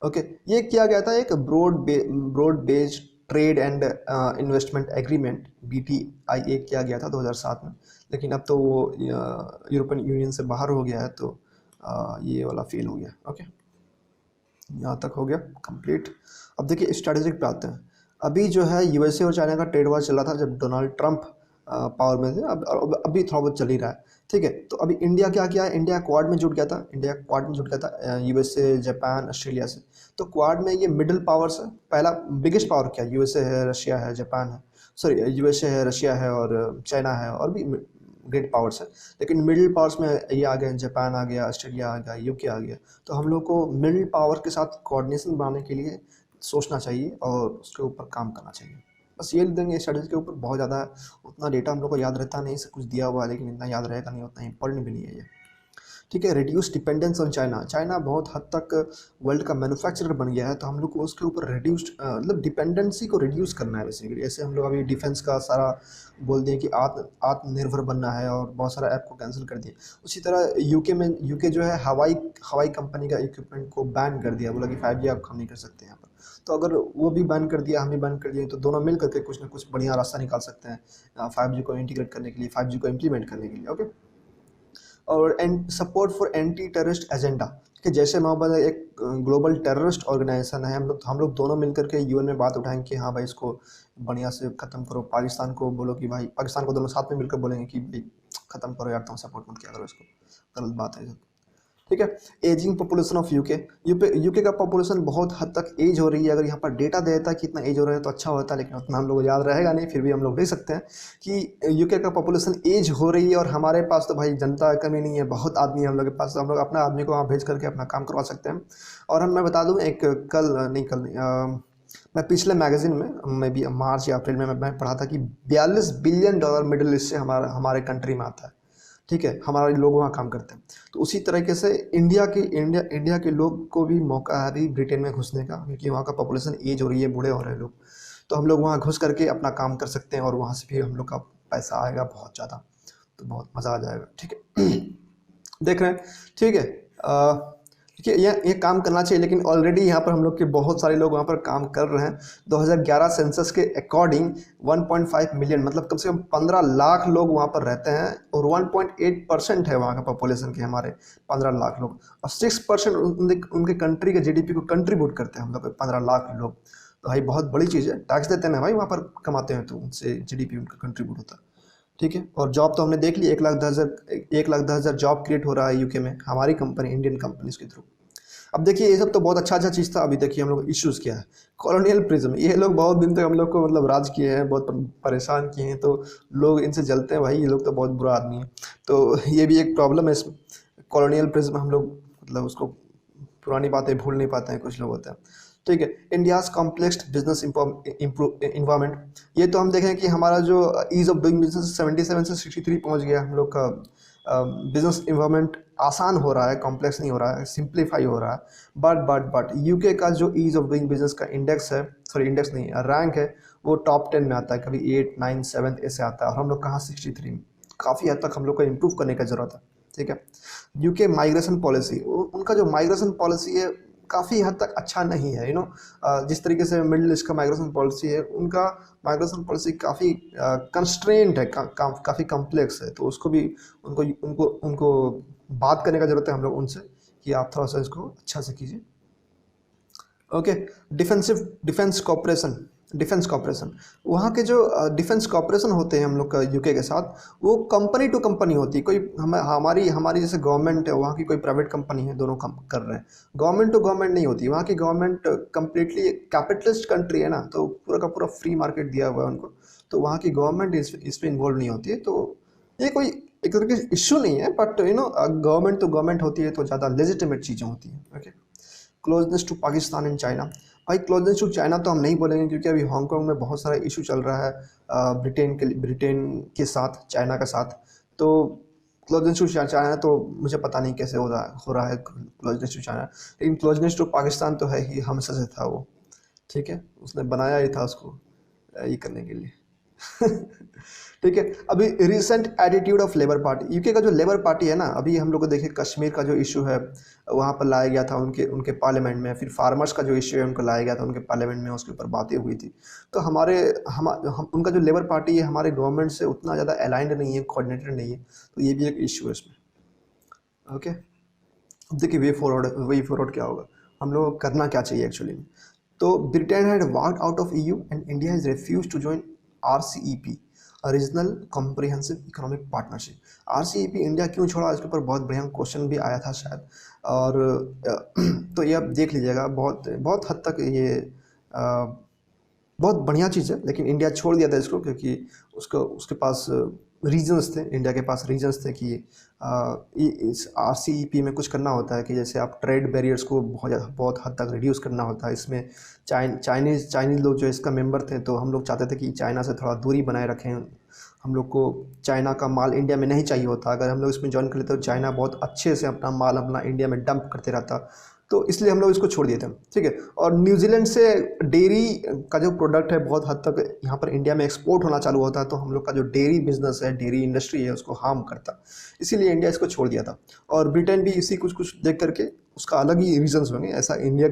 ओके, ये किया गया था एक broad based trade and investment agreement BTIA किया गया था 2007 में। लेकिन अब तो वो यूरोपियन यूनियन से बाहर हो गया है, तो ये वाला फेल हो गया। ओके, यहाँ तक हो गया कंप्लीट। अब देखिए स्ट्रैटेजिक पे आते हैं। अभी जो है USA और चाइना का ट्रेड वॉर चल रहा था जब डोनाल्ड ट्रंप पावर में थे। अब अभी थोड़ा बहुत चल ही रहा है, ठीक है। तो अभी इंडिया क्या किया है, इंडिया क्वाड में जुट गया था USA, जापान, ऑस्ट्रेलिया से। तो क्वाड में ये मिडिल पावर्स है। पहला बिगेस्ट पावर क्या है, USA है, रशिया है, जापान है, सॉरी USA है, रशिया है और चाइना है, और भी ग्रेट पावर्स है। लेकिन मिडिल पावर्स में ये आ गए, जापान आ गया, ऑस्ट्रेलिया आ गया, UK आ गया। तो हम लोग को मिडिल पावर के साथ कोऑर्डिनेशन बनाने के लिए सोचना चाहिए और उसके ऊपर काम करना चाहिए। बस ये लिख देंगे, स्टडीज़ के ऊपर बहुत ज़्यादा उतना डेटा हम लोग को याद रहता नहीं, सब कुछ दिया हुआ है लेकिन इतना याद रहेगा नहीं, उतना इंपॉर्टेंट भी नहीं है ये, ठीक है। रिड्यूस डिपेंडेंस ऑन चाइना बहुत हद तक वर्ल्ड का मैन्युफैक्चरर बन गया है, तो हम लोग को उसके ऊपर रिड्यूस्ड मतलब डिपेंडेंसी को रिड्यूस करना है बेसिकली। ऐसे हम लोग अभी डिफेंस का सारा बोल दिए कि आत्मनिर्भर बनना है और बहुत सारा ऐप को कैंसिल कर दिए। उसी तरह यूके जो है हवाई कंपनी का इक्विपमेंट को बैन कर दिया, बोला कि 5G आप काम नहीं कर सकते यहाँ पर। तो अगर वो भी बैन कर दिया, हम भी बैन कर दिए, तो दोनों मिल करके कुछ ना कुछ बढ़िया रास्ता निकाल सकते हैं 5G को इंटीग्रेट करने के लिए, 5G को इम्प्लीमेंट करने के लिए। ओके, और support for anti terrorist agenda, कि जैसे मोहम्मद एक ग्लोबल टेररिस्ट ऑर्गेनाइजेशन है, हम लोग दोनों मिलकर के UN में बात उठाएंगे कि हाँ भाई इसको बढ़िया से ख़त्म करो। पाकिस्तान को बोलो कि भाई, पाकिस्तान को दोनों साथ में मिलकर बोलेंगे कि भाई ख़त्म करो यार, तुम सपोर्ट मत किया करो इसको, गलत बात है, ठीक है। एजिंग पॉपुलेशन ऑफ यूके का पॉपुलेशन बहुत हद तक एज हो रही है। अगर यहाँ पर डेटा देता है कि इतना एज हो रहा है तो अच्छा होता है, लेकिन उतना हम लोग को याद रहेगा नहीं, फिर भी हम लोग देख सकते हैं कि यूके का पॉपुलेशन एज हो रही है। और हमारे पास तो भाई जनता कमी नहीं है, बहुत आदमी है हम लोग के पास, तो हम लोग अपना आदमी को वहाँ भेज करके अपना काम करवा सकते हैं। और मैं बता दूँ, एक मैं पिछले मैगजीन में मे बी मार्च या अप्रैल में मैं पढ़ा था कि $42 बिलियन मिडिल ईस्ट से हमारे कंट्री में आता है, ठीक है। हमारे लोग वहाँ काम करते हैं। तो उसी तरीके से इंडिया के लोग को भी मौका है अभी ब्रिटेन में घुसने का, क्योंकि वहाँ का पॉपुलेशन एज हो रही है, बूढ़े हो रहे हैं लोग। तो हम लोग वहाँ घुस करके अपना काम कर सकते हैं और वहाँ से फिर हम लोग का पैसा आएगा बहुत ज़्यादा, तो बहुत मज़ा आ जाएगा, ठीक है। देख रहे हैं, ठीक है। देखिए ये काम करना चाहिए, लेकिन ऑलरेडी यहाँ पर हम लोग के बहुत सारे लोग वहाँ पर काम कर रहे हैं। 2011 सेंसस के अकॉर्डिंग 1.5 मिलियन, मतलब कम से कम 15 लाख लोग वहाँ पर रहते हैं, और 1.8% है वहाँ का पॉपुलेशन के, हमारे 15 लाख लोग, और 6% उनके कंट्री के GDP को कंट्रीब्यूट करते हैं हम लोग 15 लाख लोग। तो भाई बहुत बड़ी चीज़ है, टैक्स देते हैं ना भाई, वहाँ पर कमाते हैं तो उनसे GDP उनका कंट्रीब्यूट होता है, ठीक है। और जॉब तो हमने देख ली, 1,10,000 जॉब क्रिएट हो रहा है यूके में, हमारी कंपनी, इंडियन कंपनीज के थ्रू। अब देखिए ये सब तो बहुत अच्छा चीज़ था। अभी देखिए हम लोग इश्यूज़ क्या है, कॉलोनियल प्रिज्म, ये लोग बहुत दिन तक हम लोग को मतलब राज किए हैं, बहुत परेशान किए हैं, तो लोग इनसे जलते हैं भाई, ये लोग तो बहुत बुरा आदमी है। तो ये भी एक प्रॉब्लम है इसमें, कॉलोनियल प्रिज्म, हम लोग मतलब उसको पुरानी बातें भूल नहीं पाते हैं, कुछ लोग होते हैं, ठीक है। इंडियाज़ कॉम्प्लेक्स बिजनेस इन्वायरमेंट, ये तो हम देखें कि हमारा जो ईज़ ऑफ डूइंग बिजनेस 77 से 63 पहुंच गया हम लोग का बिजनेस इन्वायरमेंट आसान हो रहा है, कॉम्प्लेक्स नहीं हो रहा है, सिंप्लीफाई हो रहा है। बट यूके का जो ईज ऑफ डूइंग बिजनेस का इंडेक्स है, सॉरी इंडेक्स नहीं, रैंक है, वो टॉप 10 में आता है, कभी 8 9 7 ऐसे आता है, और हम लोग कहाँ 63 में। काफ़ी हद तक हम लोग को इम्प्रूव करने का ज़रूरत है, ठीक है। यूके माइग्रेशन पॉलिसी, उनका जो माइग्रेशन पॉलिसी है काफ़ी हद तक अच्छा नहीं है, जिस तरीके से मिडिल ईस्ट का माइग्रेशन पॉलिसी है, उनका माइग्रेशन पॉलिसी काफ़ी कंस्ट्रेंट है, काफ़ी कॉम्प्लेक्स है। तो उसको भी उनको उनको उनको बात करने का ज़रूरत है हम लोग उनसे, कि आप थोड़ा सा इसको अच्छा से कीजिए। ओके, डिफेंस कॉपरेशन, वहाँ के जो डिफेंस कॉपरेशन होते हैं हम लोग का यूके के साथ, वो कंपनी टू कंपनी होती है। कोई हमारी हमारी जैसे गवर्नमेंट है, वहाँ की कोई प्राइवेट कंपनी है, दोनों काम कर रहे हैं, गवर्नमेंट टू गवर्नमेंट नहीं होती। वहाँ की गवर्नमेंट कम्प्लीटली कैपिटलिस्ट कंट्री है ना, तो पूरा का पूरा फ्री मार्केट दिया हुआ है उनको, तो वहाँ की गवर्नमेंट इसमें इन्वॉल्व नहीं होती है। तो ये कोई एक तरीके से इश्यू नहीं है, बट गवर्नमेंट टू गवर्नमेंट होती है तो ज़्यादा लेजिटिमेट चीज़ें होती हैं। Okay, closeness to Pakistan and China. भाई क्लोजनेस टू चाइना तो हम नहीं बोलेंगे, क्योंकि अभी हांगकांग में बहुत सारा इशू चल रहा है ब्रिटेन के साथ, चाइना के साथ। तो क्लोजनेस टू चाइना तो मुझे पता नहीं कैसे हो रहा है क्लोजनेस टू चाइना, लेकिन क्लोजनेस टू पाकिस्तान तो है ही, हमेशा से था वो, ठीक है। उसने बनाया ही था उसको ये करने के लिए ठीक है। अभी recent attitude of labour party, UK का जो लेबर पार्टी है ना, अभी हम लोग को देखिए कश्मीर का जो इशू है वहाँ पर लाया गया था उनके पार्लियामेंट में, फिर फार्मर्स का जो इशू है उनको लाया गया था उनके पार्लियामेंट में, उसके ऊपर बातें हुई थी। तो उनका जो लेबर पार्टी है हमारे गवर्नमेंट से उतना ज़्यादा अलाइंड नहीं है, कोऑर्डिनेटेड नहीं है, तो ये भी एक इशू है इसमें। ओके, अब देखिए वे फॉरवर्ड क्या होगा, हम लोग को करना क्या चाहिए एक्चुअली। तो Britain had walked out of EU and India has refuse to join RCEP, regional comprehensive economic partnership. RCEP India क्यों छोड़ा, इसके ऊपर बहुत बढ़िया क्वेश्चन भी आया था शायद, और तो ये आप देख लीजिएगा, बहुत बहुत हद तक ये बहुत बढ़िया चीज़ है, लेकिन इंडिया छोड़ दिया था इसको, क्योंकि उसके पास रीजन्स थे, इंडिया के पास रीजन्स थे कि इस RCEP में कुछ करना होता है, कि जैसे आप ट्रेड बैरियर्स को बहुत हद तक रिड्यूस करना होता है। इसमें चाइनीज़ लोग जो इसका मेंबर थे, तो हम लोग चाहते थे कि चाइना से थोड़ा दूरी बनाए रखें। हम लोग को चाइना का माल इंडिया में नहीं चाहिए होता, अगर हम लोग इसमें ज्वाइन कर लेते तो चाइना बहुत अच्छे से अपना माल अपना इंडिया में डंप करते रहता, तो इसलिए हम लोग इसको छोड़ दिए थे, ठीक है। और न्यूजीलैंड से डेयरी का जो प्रोडक्ट है बहुत हद तक यहाँ पर इंडिया में एक्सपोर्ट होना चालू होता है, तो हम लोग का जो डेयरी बिजनेस है, डेयरी इंडस्ट्री है, उसको हार्म करता, इसीलिए इंडिया इसको छोड़ दिया था। और ब्रिटेन भी इसी कुछ देख करके, उसका अलग ही रीजन्स होंगे, ऐसा इंडिया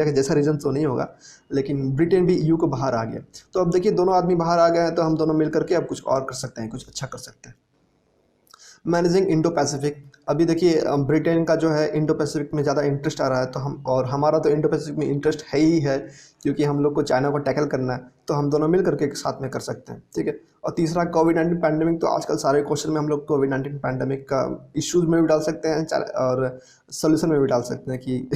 के जैसा रीजन तो नहीं होगा, लेकिन ब्रिटेन भी EU को बाहर आ गया। तो अब देखिए दोनों आदमी बाहर आ गए हैं, तो हम दोनों मिल करके अब कुछ और कर सकते हैं, कुछ अच्छा कर सकते हैं। मैनेजिंग इंडो पैसिफिक, अभी देखिए ब्रिटेन का जो है इंडो पैसिफिक में ज़्यादा इंटरेस्ट आ रहा है, तो हमारा तो इंडो पैसिफिक में इंटरेस्ट है ही है, क्योंकि हम लोग को चाइना को टैकल करना है, तो हम दोनों मिल करके साथ में कर सकते हैं, ठीक है। और तीसरा कोविड-19 पैंडेमिक, तो आजकल सारे क्वेश्चन में हम लोग कोविड-19 पैंडेमिक का इश्यूज़ में भी डाल सकते हैं और सोल्यूशन में भी डाल सकते हैं कि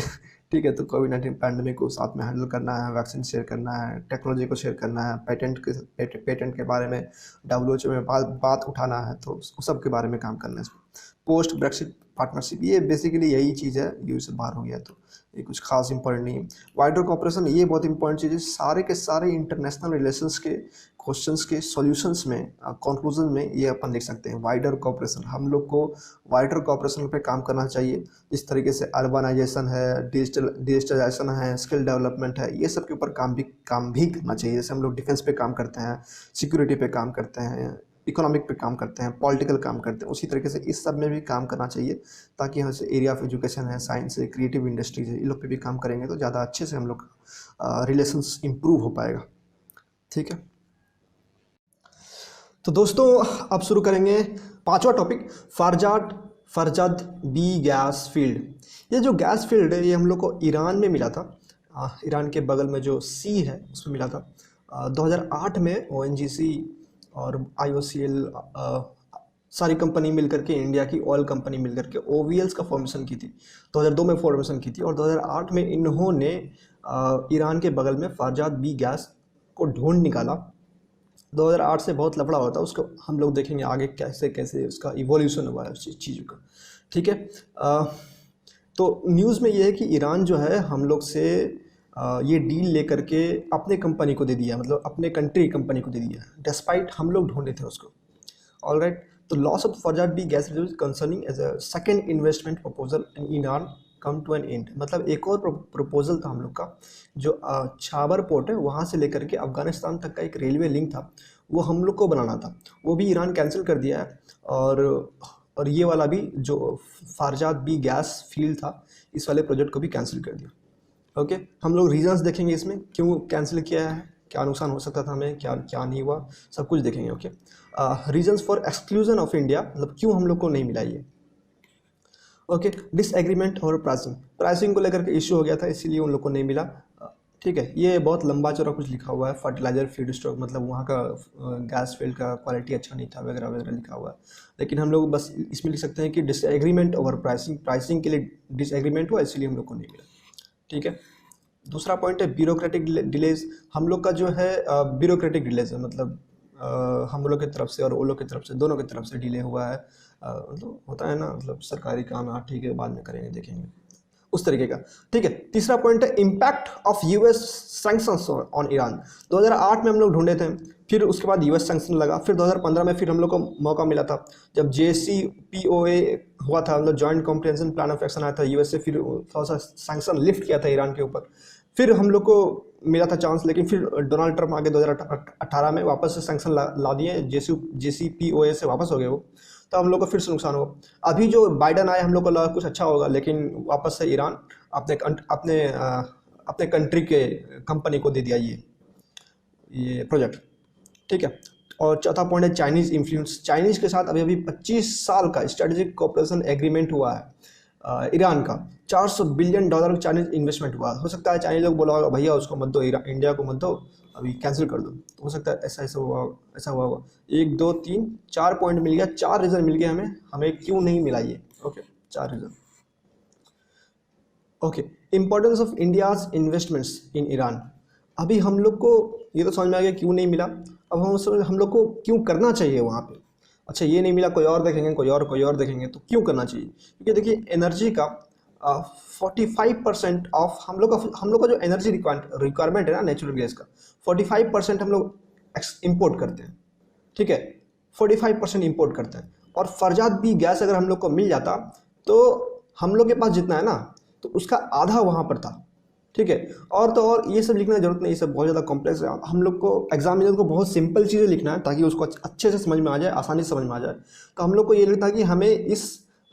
ठीक है, तो कोविड-19 पैंडेमिक को साथ में हैंडल करना है, वैक्सीन शेयर करना है, टेक्नोलॉजी को शेयर करना है, पेटेंट के बारे में WHO में बात उठाना है, तो उस सब के बारे में काम करना है इसमें। पोस्ट ब्रेक्सिट पार्टनरशिप, ये बेसिकली यही चीज़ है, EU से बाहर हो गया तो ये कुछ खास इंपॉर्टेंट नहीं है। वाइडर कॉपरेशन, ये बहुत इंपॉर्टेंट चीज़ है, सारे के सारे इंटरनेशनल रिलेशंस के क्वेश्चंस के सॉल्यूशंस में, कंक्लूजन में ये अपन देख सकते हैं। वाइडर कॉपरेशन, हम लोग को वाइडर कॉपरेशन पे काम करना चाहिए, इस तरीके से अर्बनाइजेशन है, डिजिटलाइजेशन है, स्किल डेवलपमेंट है, ये सब के ऊपर काम भी करना चाहिए। जैसे हम लोग डिफेंस पे काम करते हैं, सिक्योरिटी पे काम करते हैं, इकोनॉमिक पे काम करते हैं, पॉलिटिकल काम करते हैं, उसी तरीके से इस सब में भी काम करना चाहिए, ताकि यहाँ से एरिया ऑफ एजुकेशन है, साइंस है, क्रिएटिव इंडस्ट्रीज है, इन लोग पे भी काम करेंगे तो ज़्यादा अच्छे से हम लोग रिलेशंस इम्प्रूव हो पाएगा, ठीक है। तो दोस्तों अब शुरू करेंगे पांचवा topic, Farzad B gas field. ये जो गैस फील्ड है ये हम लोग को ईरान में मिला था, ईरान के बगल में जो सी है उसमें मिला था। 2008 में ONGC और IOCL सारी कंपनी मिल करके, इंडिया की ऑयल कंपनी मिल करके OVLs का फॉर्मेशन की थी, 2002 में फॉर्मेशन की थी, और 2008 में इन्होंने ईरान के बगल में फरजाद बी गैस को ढूंढ निकाला। 2008 से बहुत लफड़ा होता है, उसको हम लोग देखेंगे आगे कैसे कैसे उसका इवोल्यूशन हुआ है उस चीज़ों का, ठीक है। तो न्यूज़ में ये है कि ईरान जो है हम लोग से ये डील लेकर के अपने कंपनी को दे दिया, मतलब अपने कंट्री कंपनी को दे दिया, डिस्पाइट हम लोग ढूंढे थे उसको, ऑलराइट। तो loss of Farzad B gas reserve concerning as a second investment proposal in Iran come to an end. मतलब एक और प्रपोजल था हम लोग का, जो छाबर पोर्ट है वहाँ से लेकर के अफगानिस्तान तक का एक रेलवे लिंक था, वो हम लोग को बनाना था, वो भी ईरान कैंसिल कर दिया है। और ये वाला भी जो फारजाद बी गैस फील्ड था, इस वाले प्रोजेक्ट को भी कैंसिल कर दिया। ओके, हम लोग रीजंस देखेंगे इसमें क्यों कैंसिल किया है, क्या नुकसान हो सकता था हमें, क्या क्या नहीं हुआ, सब कुछ देखेंगे। Okay, reasons for exclusion of India, मतलब क्यों हम लोग को नहीं मिला ये। ओके, डिसएग्रीमेंट और प्राइसिंग को लेकर के इश्यू हो गया था, इसीलिए उन लोग को नहीं मिला। ठीक है, ये बहुत लंबा चौड़ा कुछ लिखा हुआ है, फर्टिलाइजर फीड स्टॉक, मतलब वहाँ का गैस फील्ड का क्वालिटी अच्छा नहीं था वगैरह वगैरह लिखा हुआ है। लेकिन हम लोग बस इसमें लिख सकते हैं कि डिसएग्रीमेंट ओवर प्राइसिंग के लिए डिसएग्रीमेंट हुआ, इसलिए हम लोग को नहीं मिला। ठीक है, दूसरा पॉइंट है ब्यूरोक्रेटिक डिलेज। हम लोग का जो है ब्यूरोक्रेटिक डिलेज है, मतलब हम लोग की तरफ से और वो लोग की तरफ से, दोनों की तरफ से डिले हुआ है। मतलब होता है ना, मतलब सरकारी काम है, ठीक है बाद में करेंगे देखेंगे, उस तरीके का। ठीक है, तीसरा पॉइंट है impact of US sanctions on Iran. 2008 में हम लोग ढूंढे थे, फिर उसके बाद यूएस सैंक्शन लगा, फिर 2015 में फिर हम लोग को मौका मिला था जब JCPOA हुआ था, मतलब joint comprehensive plan of action आया था यूएस से, फिर थोड़ा सा सैंक्शन लिफ्ट किया था ईरान के ऊपर, फिर हम लोग को मिला था चांस। लेकिन फिर डोनाल्ड ट्रम्प आगे 2018 में वापस से सैंक्शन ला दिए, JCPOA से वापस हो गए वो, तो हम लोग को फिर से नुकसान हुआ। अभी जो बाइडन आए हम लोग को लगा कुछ अच्छा होगा, लेकिन वापस से ईरान अपने अपने अपने कंट्री के कंपनी को दे दिया ये प्रोजेक्ट। ठीक है, और चौथा पॉइंट है चाइनीज़ इन्फ्लुएंस। चाइनीज़ के साथ अभी 25 साल का स्ट्रेटेजिक कोऑपरेशन एग्रीमेंट हुआ है ईरान का। $400 बिलियन का चाइनीज इन्वेस्टमेंट हुआ। हो सकता है चाइनीज लोग बोला होगा भैया उसको मत दो, इंडिया को मत दो, अभी कैंसिल कर दो। तो हो सकता है ऐसा हुआ होगा। 1 2 3 4 पॉइंट मिल गया, 4 रीज़न मिल गया हमें क्यों नहीं मिला ये। Okay, 4 reason. Okay, importance of India's investments in Iran. अभी हम लोग को ये तो समझ में आ गया क्यों नहीं मिला। अब हम लोग को क्यों करना चाहिए वहाँ पे। अच्छा, ये नहीं मिला, कोई और देखेंगे, कोई और देखेंगे, तो क्यों करना चाहिए? क्योंकि देखिए एनर्जी का 45% ऑफ हम लोग का जो एनर्जी रिक्वायरमेंट है ना नेचुरल गैस का, 45% हम लोग इम्पोर्ट करते हैं। ठीक है, 45% इम्पोर्ट करते हैं। और फरजाद बी गैस अगर हम लोग को मिल जाता तो हम लोग के पास जितना है ना, तो उसका आधा वहाँ पर था। ठीक है, और तो और ये सब लिखने की जरूरत नहीं, ये सब बहुत ज़्यादा कॉम्प्लेक्स है। हम लोग को एग्जामिनर को बहुत सिंपल चीज़ें लिखना है ताकि उसको अच्छे से समझ में आ जाए, आसानी से समझ में आ जाए। तो हम लोग को ये लिखना है कि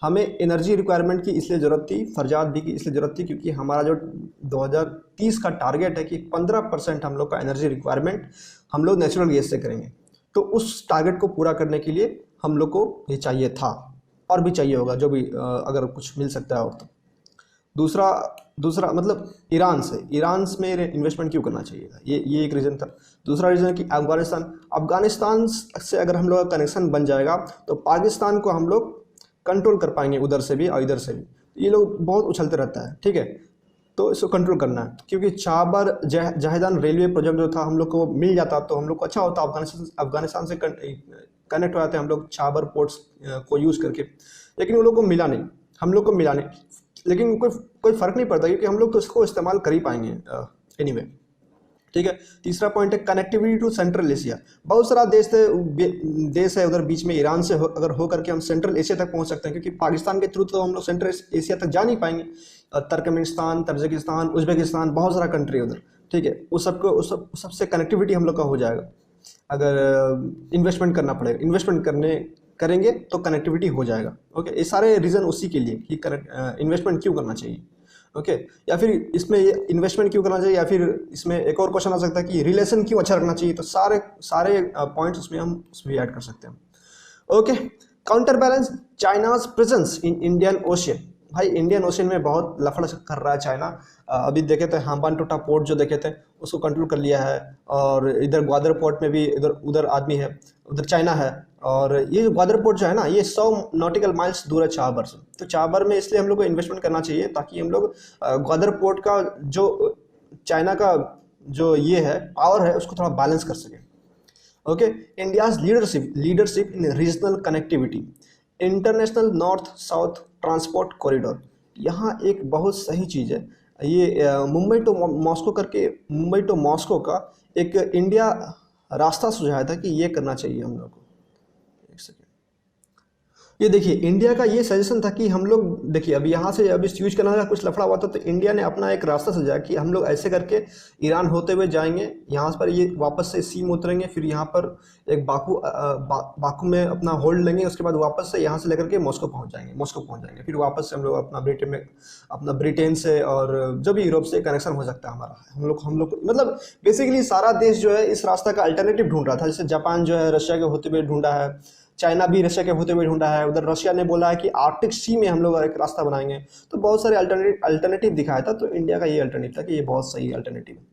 हमें एनर्जी रिक्वायरमेंट की इसलिए ज़रूरत थी, फरजाद बी की इसलिए ज़रूरत थी, क्योंकि हमारा जो 2030 का टारगेट है कि 15% हम लोग का एनर्जी रिक्वायरमेंट हम लोग नेचुरल गैस से करेंगे। तो उस टारगेट को पूरा करने के लिए हम लोग को ये चाहिए था, और भी चाहिए होगा, जो भी अगर कुछ मिल सकता है और तो। दूसरा मतलब ईरान में इन्वेस्टमेंट क्यों करना चाहिए था, ये एक रीज़न था। दूसरा रीज़न कि अफगानिस्तान से अगर हम लोग का कनेक्शन बन जाएगा तो पाकिस्तान को हम लोग कंट्रोल कर पाएंगे, उधर से भी और इधर से भी। ये लोग बहुत उछलते रहता है, ठीक है, तो इसको कंट्रोल करना है। क्योंकि चाबर जाहिदान रेलवे प्रोजेक्ट जो था हम लोग को मिल जाता तो हम लोग को अच्छा होता, अफगानिस्तान से कनेक्ट हो जाते हम लोग चाबर पोर्ट्स को यूज़ करके। लेकिन वो लोग को मिला नहीं, लेकिन कोई फ़र्क नहीं पड़ता क्योंकि हम लोग तो इसको इस्तेमाल कर ही पाएंगे एनीवे। ठीक है, तीसरा पॉइंट है कनेक्टिविटी टू सेंट्रल एशिया। बहुत सारा देश है उधर बीच में, ईरान से अगर हो करके हम सेंट्रल एशिया तक पहुंच सकते हैं, क्योंकि पाकिस्तान के थ्रू तो हम लोग सेंट्रल एशिया तक जा नहीं पाएंगे। तुर्कमेनिस्तान, तजाकिस्तान, उज्बेकिस्तान, बहुत सारा कंट्री है उधर। ठीक है, उस सबसे कनेक्टिविटी हम लोग का हो जाएगा। अगर इन्वेस्टमेंट करना पड़ेगा, करेंगे तो कनेक्टिविटी हो जाएगा। ओके, ये सारे रीज़न उसी के लिए कि इन्वेस्टमेंट क्यों करना चाहिए। ओके, या फिर इसमें इन्वेस्टमेंट क्यों करना चाहिए, या फिर इसमें एक और क्वेश्चन आ सकता है कि रिलेशन क्यों अच्छा रखना चाहिए। तो सारे पॉइंट्स उसमें ऐड कर सकते हैं। Okay, counter balance China's presence in Indian ocean. भाई इंडियन ओशियन में बहुत लफड़ कर रहा है चाइना। अभी देखे थे हाम्बानटोटा पोर्ट जो देखे थे उसको कंट्रोल कर लिया है, और इधर ग्वादर पोर्ट में भी उधर आदमी है, उधर चाइना है। और ये ग्वादर पोर्ट जो है ना, ये 100 नॉटिकल माइल्स दूर है चाबर से। तो चाबर में इसलिए हम लोग को इन्वेस्टमेंट करना चाहिए ताकि हम लोग ग्वादर पोर्ट का जो चाइना का जो ये है पावर है उसको थोड़ा बैलेंस कर सके। Okay, India's leadership in regional connectivity, international north south transport corridor. यहाँ एक बहुत सही चीज़ है ये, मुंबई टू मॉस्को का एक इंडिया रास्ता सुझाया था कि ये करना चाहिए हम लोग को। एक सेकेंड, ये देखिए इंडिया का ये सजेशन था कि हम लोग देखिए अब यहाँ से अब इस यूज करने का कुछ लफड़ा हुआ था, तो इंडिया ने अपना एक रास्ता सजाया कि हम लोग ऐसे करके ईरान होते हुए जाएंगे, यहाँ पर ये वापस से सीम उतरेंगे, फिर यहाँ पर एक बाकू में अपना होल्ड लेंगे, उसके बाद वापस से यहाँ से लेकर के मॉस्को पहुँच जाएंगे, फिर वापस से हम लोग अपना ब्रिटेन से और जो भी यूरोप से कनेक्शन हो सकता है हमारा, हम लोग मतलब बेसिकली सारा देश जो है इस रास्ता का अल्टरनेटिव ढूंढ रहा था। जैसे जापान जो है रशिया के होते हुए ढूंढा है, चाइना भी रशिया के होते हुए ढूंढा है, उधर रशिया ने बोला है कि आर्कटिक सी में हम लोग एक रास्ता बनाएंगे। तो बहुत सारे अल्टरनेटिव दिखाया था, तो इंडिया का ये अल्टरनेटिव था कि ये बहुत सही अल्टरनेटिव है।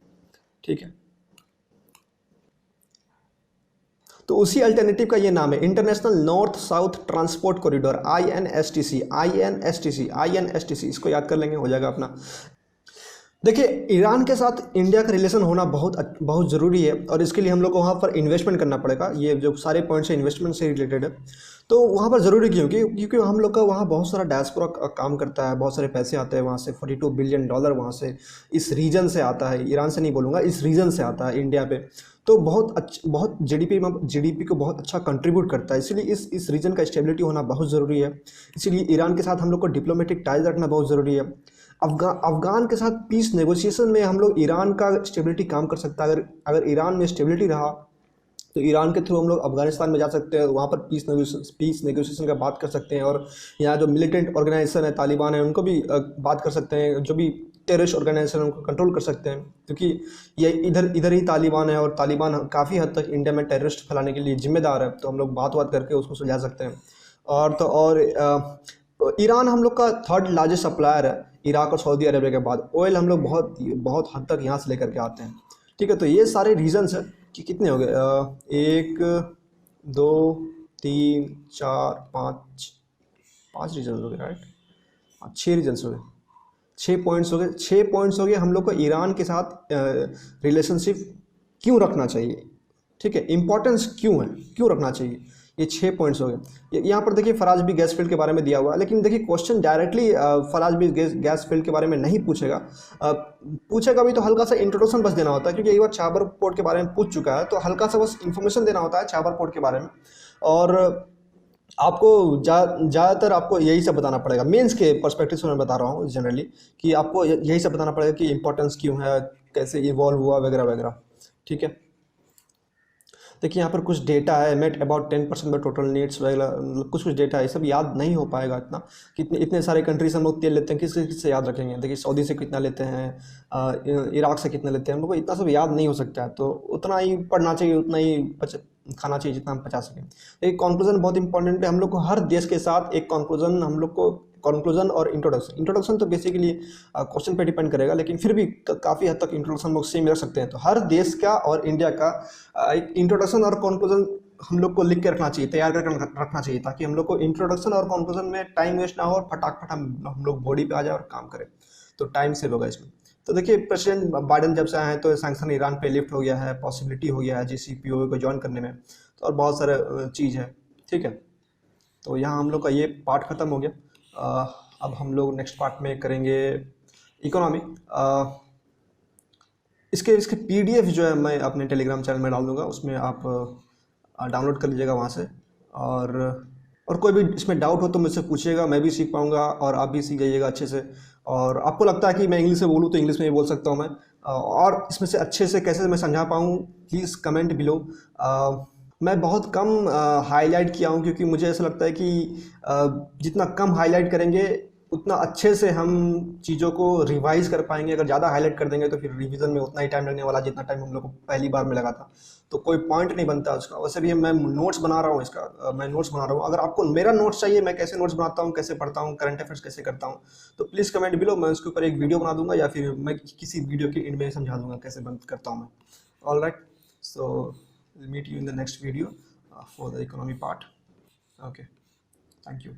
ठीक है, तो उसी अल्टरनेटिव का ये नाम है international north south transport corridor, INSTC। इसको याद कर लेंगे, हो जाएगा अपना। देखिए ईरान के साथ इंडिया का रिलेशन होना बहुत ज़रूरी है, और इसके लिए हम लोग को वहाँ पर इन्वेस्टमेंट करना पड़ेगा। ये जो सारे पॉइंट्स हैं इन्वेस्टमेंट से रिलेटेड है, तो वहाँ पर ज़रूरी क्योंकि हम लोग का वहाँ बहुत सारा डायस्पोरा काम करता है, बहुत सारे पैसे आते हैं वहाँ से, $42 बिलियन वहाँ से इस रीजन से आता है, ईरान से नहीं बोलूँगा, इस रीजन से आता है इंडिया पे। तो बहुत जीडीपी को बहुत अच्छा कंट्रीब्यूट करता है, इसलिए इस रीजन का स्टेबिलिटी होना बहुत ज़रूरी है। इसीलिए ईरान के साथ हम लोग को डिप्लोमेटिक टाइज रखना बहुत ज़रूरी है। अफगान के साथ पीस नेगोशिएशन में हम लोग ईरान का स्टेबिलिटी काम कर सकता है। अगर ईरान में स्टेबिलिटी रहा तो ईरान के थ्रू हम लोग अफगानिस्तान में जा सकते हैं, वहाँ पर पीस नेगोशिएशन का बात कर सकते हैं, और यहाँ जो मिलिटेंट ऑर्गेनाइजेशन है तालिबान है उनको भी बात कर सकते हैं, जो भी टेररिस्ट ऑर्गेनाइजेशन उनको कंट्रोल कर सकते हैं, क्योंकि ये इधर ही तालिबान है, और तालिबान काफ़ी हद तक इंडिया में टेररिस्ट फैलाने के लिए जिम्मेदार है। तो हम लोग बात करके उसको सुलझा सकते हैं। ईरान हम लोग का थर्ड लार्जेस्ट सप्लायर है, इराक और सऊदी अरेबिया के बाद। ऑयल हम लोग बहुत हद तक यहाँ से लेकर के आते हैं। ठीक है, तो ये सारे रीजन्स हैं कि कितने हो गए, 1 2 3 4 5 रीजन हो गए, राइट? हाँ, 6 रीजन्स हो गए, 6 पॉइंट्स हो गए हम लोग को ईरान के साथ रिलेशनशिप क्यों रखना चाहिए। ठीक है, इंपॉर्टेंस क्यों रखना चाहिए, ये 6 पॉइंट्स हो गए। यहाँ पर देखिए फराज भी गैस फील्ड के बारे में दिया हुआ है, लेकिन देखिए क्वेश्चन डायरेक्टली फराज भी गैस फील्ड के बारे में नहीं पूछेगा। पूछेगा भी तो हल्का सा इंट्रोडक्शन बस देना होता है, क्योंकि एक बार चाबर पोर्ट के बारे में पूछ चुका है, तो हल्का सा बस इन्फॉर्मेशन देना होता है चाबर पोर्ट के बारे में। और आपको ज़्यादातर आपको यही सब बताना पड़ेगा, मेंस के पर्सपेक्टिव से मैं बता रहा हूँ जनरली, कि आपको यही सब बताना पड़ेगा कि इंपॉर्टेंस क्यों है, कैसे इवॉल्व हुआ वगैरह वगैरह। ठीक है, देखिए यहाँ पर कुछ डेटा है, मेट अबाउट 10% में टोटल नीड्स वगैरह, कुछ डेटा है, सब याद नहीं हो पाएगा इतना, कितने इतने सारे कंट्रीज हम लोग तेल लेते हैं, किससे याद रखेंगे। देखिए सऊदी से कितना लेते हैं, इराक से कितना लेते हैं, हम लोग को इतना सब याद नहीं हो सकता है, तो उतना ही पढ़ना चाहिए, उतना ही खाना चाहिए जितना हम पचा सकें। एक कंक्लूजन बहुत इंपॉर्टेंट है, हम लोग को हर देश के साथ एक कंक्लूजन और इंट्रोडक्शन तो बेसिकली क्वेश्चन पे डिपेंड करेगा, लेकिन फिर भी काफ़ी हद तक इंट्रोडक्शन लोग सेम रख सकते हैं। तो हर देश का और इंडिया का एक इंट्रोडक्शन और कंक्लूजन हम लोग को लिख के रखना चाहिए, तैयार करके रखना चाहिए, ताकि हम लोग को इंट्रोडक्शन और कंक्लूजन में टाइम वेस्ट ना हो और फटाफट हम लोग बॉडी पे आ जाए और काम करें, तो टाइम सेव होगा इसमें। तो देखिए प्रेसिडेंट बाइडेन जब से आए हैं तो सैंक्शन ईरान पे लिफ्ट हो गया है, पॉसिबिलिटी हो गया है JCPOA को ज्वाइन करने में, तो और बहुत सारे चीज़ है। ठीक है, तो यहाँ हम लोग का ये पार्ट ख़त्म हो गया। अब हम लोग नेक्स्ट पार्ट में करेंगे इकोनॉमी। इसके PDF जो है मैं अपने टेलीग्राम चैनल में डाल दूँगा, उसमें आप डाउनलोड कर लीजिएगा वहाँ से। और कोई भी इसमें डाउट हो तो मुझसे पूछिएगा, मैं भी सीख पाऊँगा और आप भी सीख जाइएगा अच्छे से। और आपको लगता है कि मैं इंग्लिश में बोलूँ तो इंग्लिश में भी बोल सकता हूँ मैं, और इसमें से अच्छे से कैसे मैं समझा पाऊँ प्लीज़ कमेंट बिलो। मैं बहुत कम हाईलाइट किया हूँ, क्योंकि मुझे ऐसा लगता है कि जितना कम हाईलाइट करेंगे उतना अच्छे से हम चीज़ों को रिवाइज कर पाएंगे। अगर ज़्यादा हाईलाइट कर देंगे तो फिर रिवीजन में उतना ही टाइम लगने वाला जितना टाइम हम लोग को पहली बार में लगा था, तो कोई पॉइंट नहीं बनता उसका। वैसे भी मैं नोट्स बना रहा हूँ, मैं नोट्स बना रहा हूँ। अगर आपको मेरा नोट्स चाहिए, मैं कैसे नोट्स बनाता हूँ, कैसे पढ़ता हूँ, करंट अफेयर्स कैसे करता हूँ, तो प्लीज़ कमेंट बिलो, मैं उसके ऊपर एक वीडियो बना दूंगा, या फिर मैं किसी वीडियो के एंड में समझा दूंगा कैसे बंद करता हूँ मैं। All right, so meet you in the next video for the economy part. Okay, thank you.